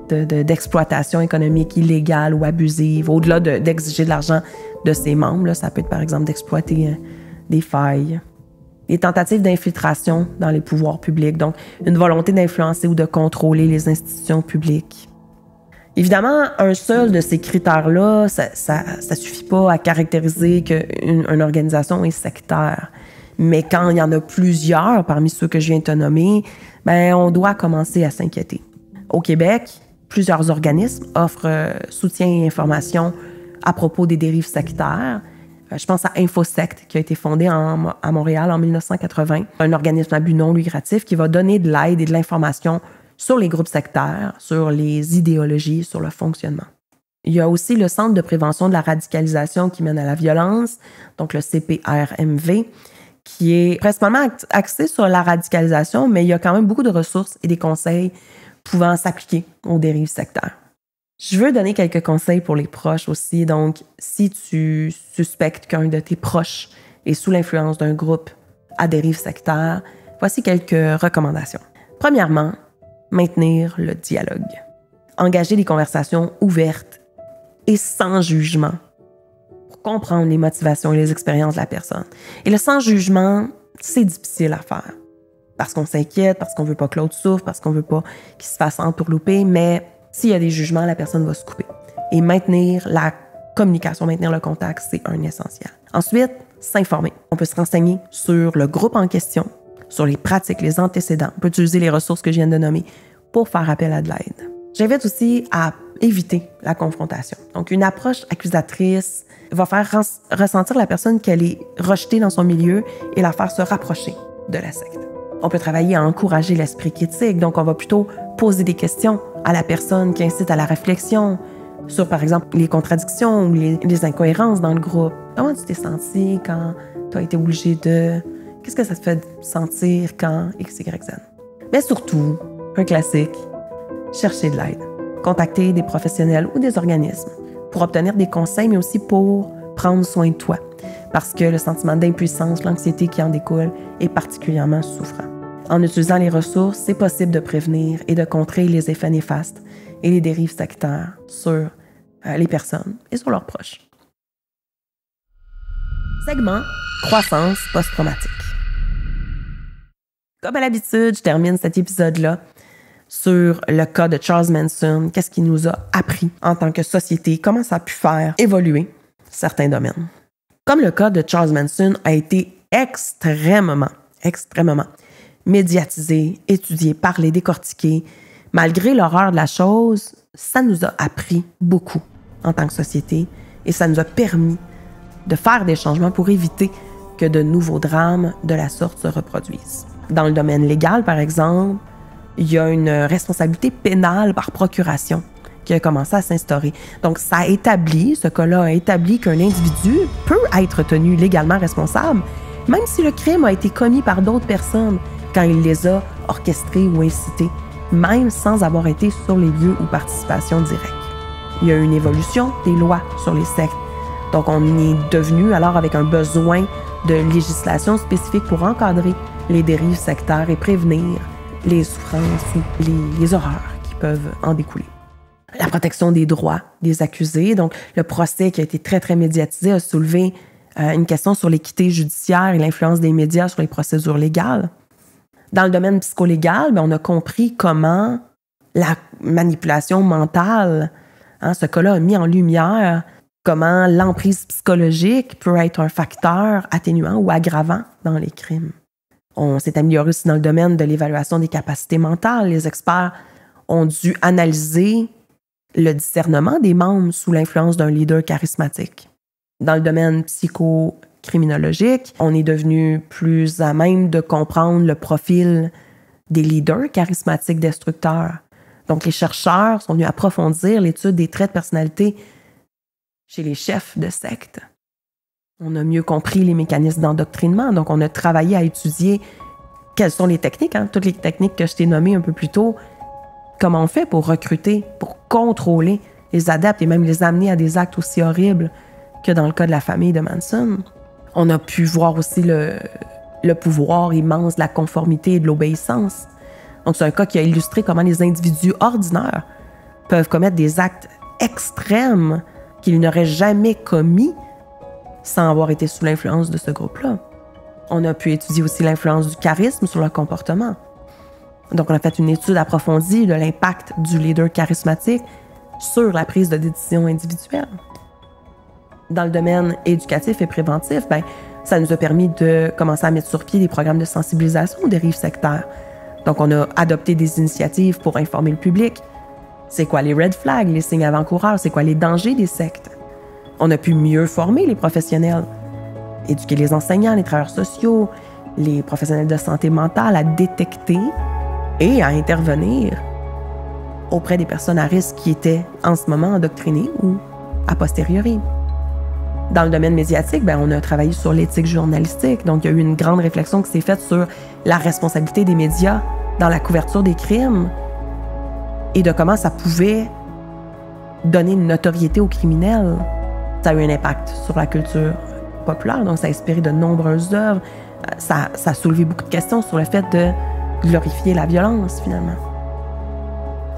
d'exploitation économique illégale ou abusive, au-delà d'exiger de l'argent de ses membres, là, ça peut être par exemple d'exploiter des failles des tentatives d'infiltration dans les pouvoirs publics, donc une volonté d'influencer ou de contrôler les institutions publiques. Évidemment, un seul de ces critères-là, ça suffit pas à caractériser qu'une organisation est sectaire. Mais quand il y en a plusieurs parmi ceux que je viens de te nommer, ben on doit commencer à s'inquiéter. Au Québec, plusieurs organismes offrent soutien et information à propos des dérives sectaires. Je pense à InfoSect, qui a été fondé à Montréal en 1980, un organisme à but non lucratif qui va donner de l'aide et de l'information sur les groupes sectaires, sur les idéologies, sur le fonctionnement. Il y a aussi le Centre de prévention de la radicalisation qui mène à la violence, donc le CPRMV, qui est principalement axé sur la radicalisation, mais il y a quand même beaucoup de ressources et des conseils pouvant s'appliquer aux dérives sectaires. Je veux donner quelques conseils pour les proches aussi. Donc, si tu suspectes qu'un de tes proches est sous l'influence d'un groupe à dérive sectaire, voici quelques recommandations. Premièrement, maintenir le dialogue. Engager des conversations ouvertes et sans jugement pour comprendre les motivations et les expériences de la personne. Et le sans jugement, c'est difficile à faire. Parce qu'on s'inquiète, parce qu'on veut pas que l'autre souffre, parce qu'on veut pas qu'il se fasse entourlouper, mais s'il y a des jugements, la personne va se couper. Et maintenir la communication, maintenir le contact, c'est un essentiel. Ensuite, s'informer. On peut se renseigner sur le groupe en question, sur les pratiques, les antécédents. On peut utiliser les ressources que je viens de nommer pour faire appel à de l'aide. J'invite aussi à éviter la confrontation. Donc, une approche accusatrice va faire ressentir la personne qu'elle est rejetée dans son milieu et la faire se rapprocher de la secte. On peut travailler à encourager l'esprit critique. Donc, on va plutôt poser des questions à la personne qui incite à la réflexion sur, par exemple, les contradictions ou les incohérences dans le groupe. Comment tu t'es senti quand tu as été obligé de... Qu'est-ce que ça te fait sentir quand X, Y, Z? Mais surtout, un classique, chercher de l'aide. Contacter des professionnels ou des organismes pour obtenir des conseils, mais aussi pour prendre soin de toi. Parce que le sentiment d'impuissance, l'anxiété qui en découle est particulièrement souffrant. En utilisant les ressources, c'est possible de prévenir et de contrer les effets néfastes et les dérives sectaires sur les personnes et sur leurs proches. Segment croissance post-traumatique. Comme à l'habitude, je termine cet épisode-là sur le cas de Charles Manson, qu'est-ce qu'il nous a appris en tant que société, comment ça a pu faire évoluer certains domaines. Comme le cas de Charles Manson a été extrêmement médiatisé, étudié, parlé, décortiqué, malgré l'horreur de la chose, ça nous a appris beaucoup en tant que société et ça nous a permis de faire des changements pour éviter que de nouveaux drames de la sorte se reproduisent. Dans le domaine légal, par exemple, il y a une responsabilité pénale par procuration qui a commencé à s'instaurer. Donc, ce cas-là a établi qu'un individu peut être tenu légalement responsable, même si le crime a été commis par d'autres personnes quand il les a orchestrés ou incités, même sans avoir été sur les lieux ou participation directe. Il y a eu une évolution des lois sur les sectes. Donc, on est devenu alors avec un besoin de législation spécifique pour encadrer les dérives sectaires et prévenir les souffrances ou les horreurs qui peuvent en découler. La protection des droits des accusés. Donc, le procès qui a été très, très médiatisé a soulevé une question sur l'équité judiciaire et l'influence des médias sur les procédures légales. Dans le domaine psycholégal, on a compris comment la manipulation mentale, ce cas-là a mis en lumière comment l'emprise psychologique peut être un facteur atténuant ou aggravant dans les crimes. On s'est amélioré aussi dans le domaine de l'évaluation des capacités mentales. Les experts ont dû analyser le discernement des membres sous l'influence d'un leader charismatique. Dans le domaine psychocriminologique, on est devenu plus à même de comprendre le profil des leaders charismatiques destructeurs. Donc, les chercheurs sont venus approfondir l'étude des traits de personnalité chez les chefs de secte. On a mieux compris les mécanismes d'endoctrinement. Donc, on a travaillé à étudier quelles sont les techniques, toutes les techniques que je t'ai nommées un peu plus tôt. Comment on fait pour recruter, pour contrôler les adeptes et même les amener à des actes aussi horribles que dans le cas de la famille de Manson. On a pu voir aussi le pouvoir immense de la conformité et de l'obéissance. Donc, c'est un cas qui a illustré comment les individus ordinaires peuvent commettre des actes extrêmes qu'ils n'auraient jamais commis sans avoir été sous l'influence de ce groupe-là. On a pu étudier aussi l'influence du charisme sur le comportement. Donc, on a fait une étude approfondie de l'impact du leader charismatique sur la prise de décision individuelle. Dans le domaine éducatif et préventif, ça nous a permis de commencer à mettre sur pied des programmes de sensibilisation aux dérives sectaires. Donc, on a adopté des initiatives pour informer le public. C'est quoi les red flags, les signes avant-coureurs? C'est quoi les dangers des sectes? On a pu mieux former les professionnels, éduquer les enseignants, les travailleurs sociaux, les professionnels de santé mentale à détecter et à intervenir auprès des personnes à risque qui étaient en ce moment endoctrinées ou a posteriori. Dans le domaine médiatique, on a travaillé sur l'éthique journalistique. Donc, il y a eu une grande réflexion qui s'est faite sur la responsabilité des médias dans la couverture des crimes et de comment ça pouvait donner une notoriété aux criminels. Ça a eu un impact sur la culture populaire, donc ça a inspiré de nombreuses œuvres. Ça a soulevé beaucoup de questions sur le fait de glorifier la violence, finalement.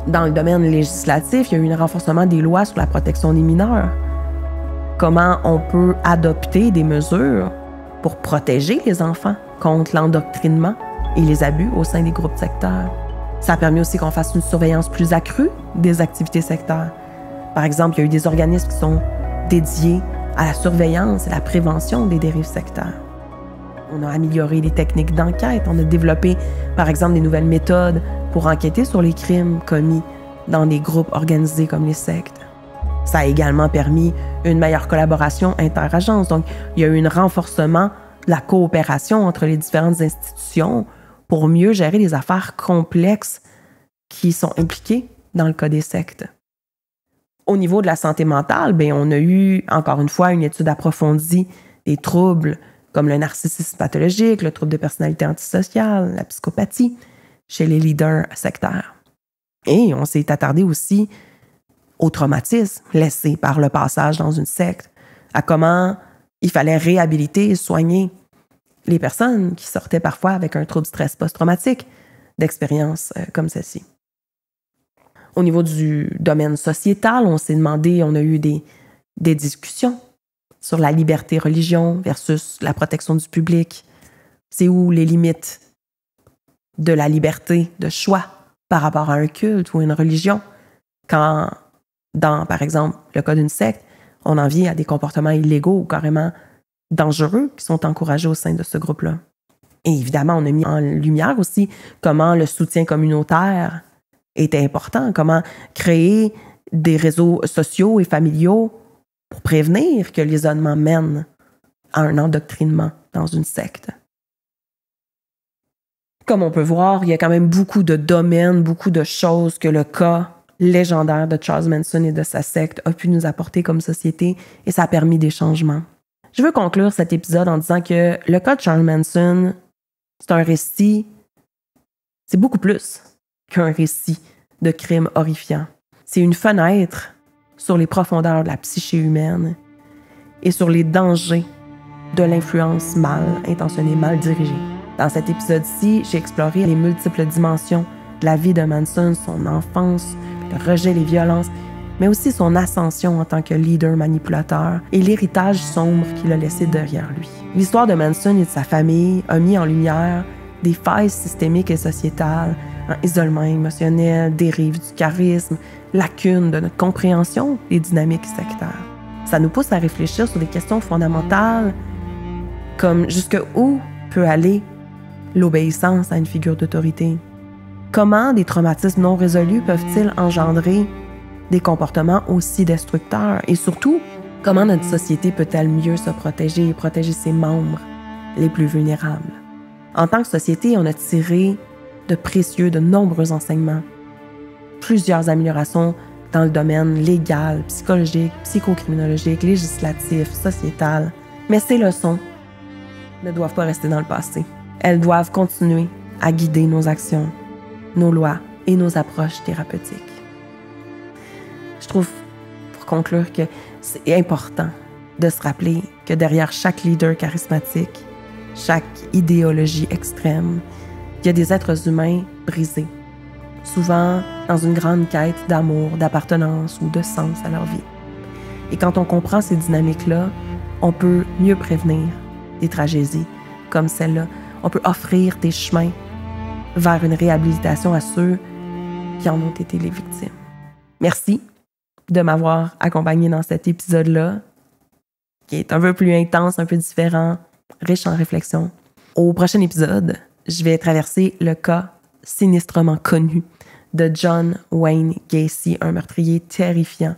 Dans le domaine législatif, il y a eu un renforcement des lois sur la protection des mineurs. Comment on peut adopter des mesures pour protéger les enfants contre l'endoctrinement et les abus au sein des groupes sectaires. Ça a permis aussi qu'on fasse une surveillance plus accrue des activités sectaires. Par exemple, il y a eu des organismes qui sont dédiés à la surveillance et la prévention des dérives sectaires. On a amélioré les techniques d'enquête. On a développé, par exemple, des nouvelles méthodes pour enquêter sur les crimes commis dans des groupes organisés comme les sectes. Ça a également permis une meilleure collaboration interagences. Donc, il y a eu un renforcement de la coopération entre les différentes institutions pour mieux gérer les affaires complexes qui sont impliquées dans le cas des sectes. Au niveau de la santé mentale, on a eu, encore une fois, une étude approfondie des troubles comme le narcissisme pathologique, le trouble de personnalité antisociale, la psychopathie chez les leaders sectaires. Et on s'est attardé aussi au traumatisme laissé par le passage dans une secte, à comment il fallait réhabiliter et soigner les personnes qui sortaient parfois avec un trouble stress post-traumatique d'expériences comme celle-ci. Au niveau du domaine sociétal, on s'est demandé, on a eu des discussions sur la liberté religion versus la protection du public. C'est où les limites de la liberté de choix par rapport à un culte ou une religion quand, dans, par exemple, le cas d'une secte, on en vient à des comportements illégaux ou carrément dangereux qui sont encouragés au sein de ce groupe-là. Et évidemment, on a mis en lumière aussi comment le soutien communautaire était important, comment créer des réseaux sociaux et familiaux pour prévenir que l'isolement mène à un endoctrinement dans une secte. Comme on peut voir, il y a quand même beaucoup de domaines, beaucoup de choses que le cas légendaire de Charles Manson et de sa secte a pu nous apporter comme société et ça a permis des changements. Je veux conclure cet épisode en disant que le cas de Charles Manson, c'est un récit, c'est beaucoup plus qu'un récit de crimes horrifiants. C'est une fenêtre sur les profondeurs de la psyché humaine et sur les dangers de l'influence mal intentionnée, mal dirigée. Dans cet épisode-ci, j'ai exploré les multiples dimensions de la vie de Manson, son enfance, le rejet des violences, mais aussi son ascension en tant que leader manipulateur et l'héritage sombre qu'il a laissé derrière lui. L'histoire de Manson et de sa famille a mis en lumière des failles systémiques et sociétales, un isolement émotionnel, dérive du charisme, lacunes de notre compréhension des dynamiques sectaires. Ça nous pousse à réfléchir sur des questions fondamentales comme jusqu'où peut aller l'obéissance à une figure d'autorité. Comment des traumatismes non résolus peuvent-ils engendrer des comportements aussi destructeurs? Et surtout, comment notre société peut-elle mieux se protéger et protéger ses membres les plus vulnérables? En tant que société, on a tiré de nombreux enseignements. Plusieurs améliorations dans le domaine légal, psychologique, psychocriminologique, législatif, sociétal. Mais ces leçons ne doivent pas rester dans le passé. Elles doivent continuer à guider nos actions, nos lois et nos approches thérapeutiques. Je trouve, pour conclure, que c'est important de se rappeler que derrière chaque leader charismatique, chaque idéologie extrême, il y a des êtres humains brisés, souvent dans une grande quête d'amour, d'appartenance ou de sens à leur vie. Et quand on comprend ces dynamiques-là, on peut mieux prévenir des tragédies comme celle-là. On peut offrir des chemins vers une réhabilitation à ceux qui en ont été les victimes. Merci de m'avoir accompagné dans cet épisode-là, qui est un peu plus intense, un peu différent, riche en réflexion. Au prochain épisode, je vais traverser le cas sinistrement connu de John Wayne Gacy, un meurtrier terrifiant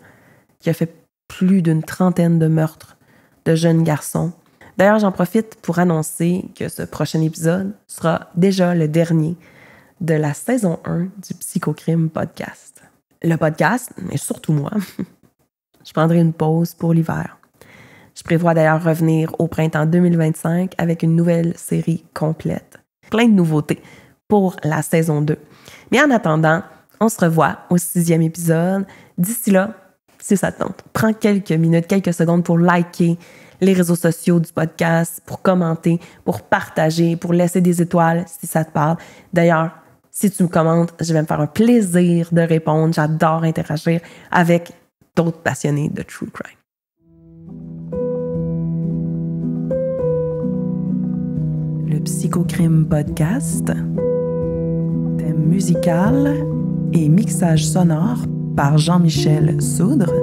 qui a fait plus d'une trentaine de meurtres de jeunes garçons. D'ailleurs, j'en profite pour annoncer que ce prochain épisode sera déjà le dernier de la saison 1 du Psychocrime podcast. Le podcast, mais surtout moi, je prendrai une pause pour l'hiver. Je prévois d'ailleurs revenir au printemps 2025 avec une nouvelle série complète. Plein de nouveautés pour la saison 2. Mais en attendant, on se revoit au 6e épisode. D'ici là, si ça te tente, prends quelques minutes, quelques secondes pour liker les réseaux sociaux du podcast, pour commenter, pour partager, pour laisser des étoiles si ça te parle. D'ailleurs, si tu me commentes, je vais me faire un plaisir de répondre. J'adore interagir avec d'autres passionnés de True Crime. Le Psychocrime podcast, thème musical et mixage sonore par Jean-Michel Soudre.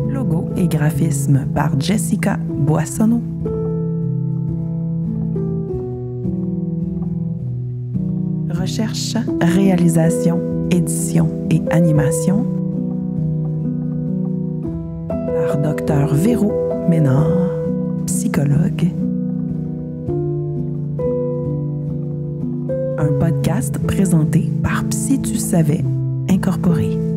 Logo et graphisme par Jessica Boissonneau. Recherche, réalisation, édition et animation par Dr Véro Ménard, psychologue. Un podcast présenté par Psy Tu savais Incorporé.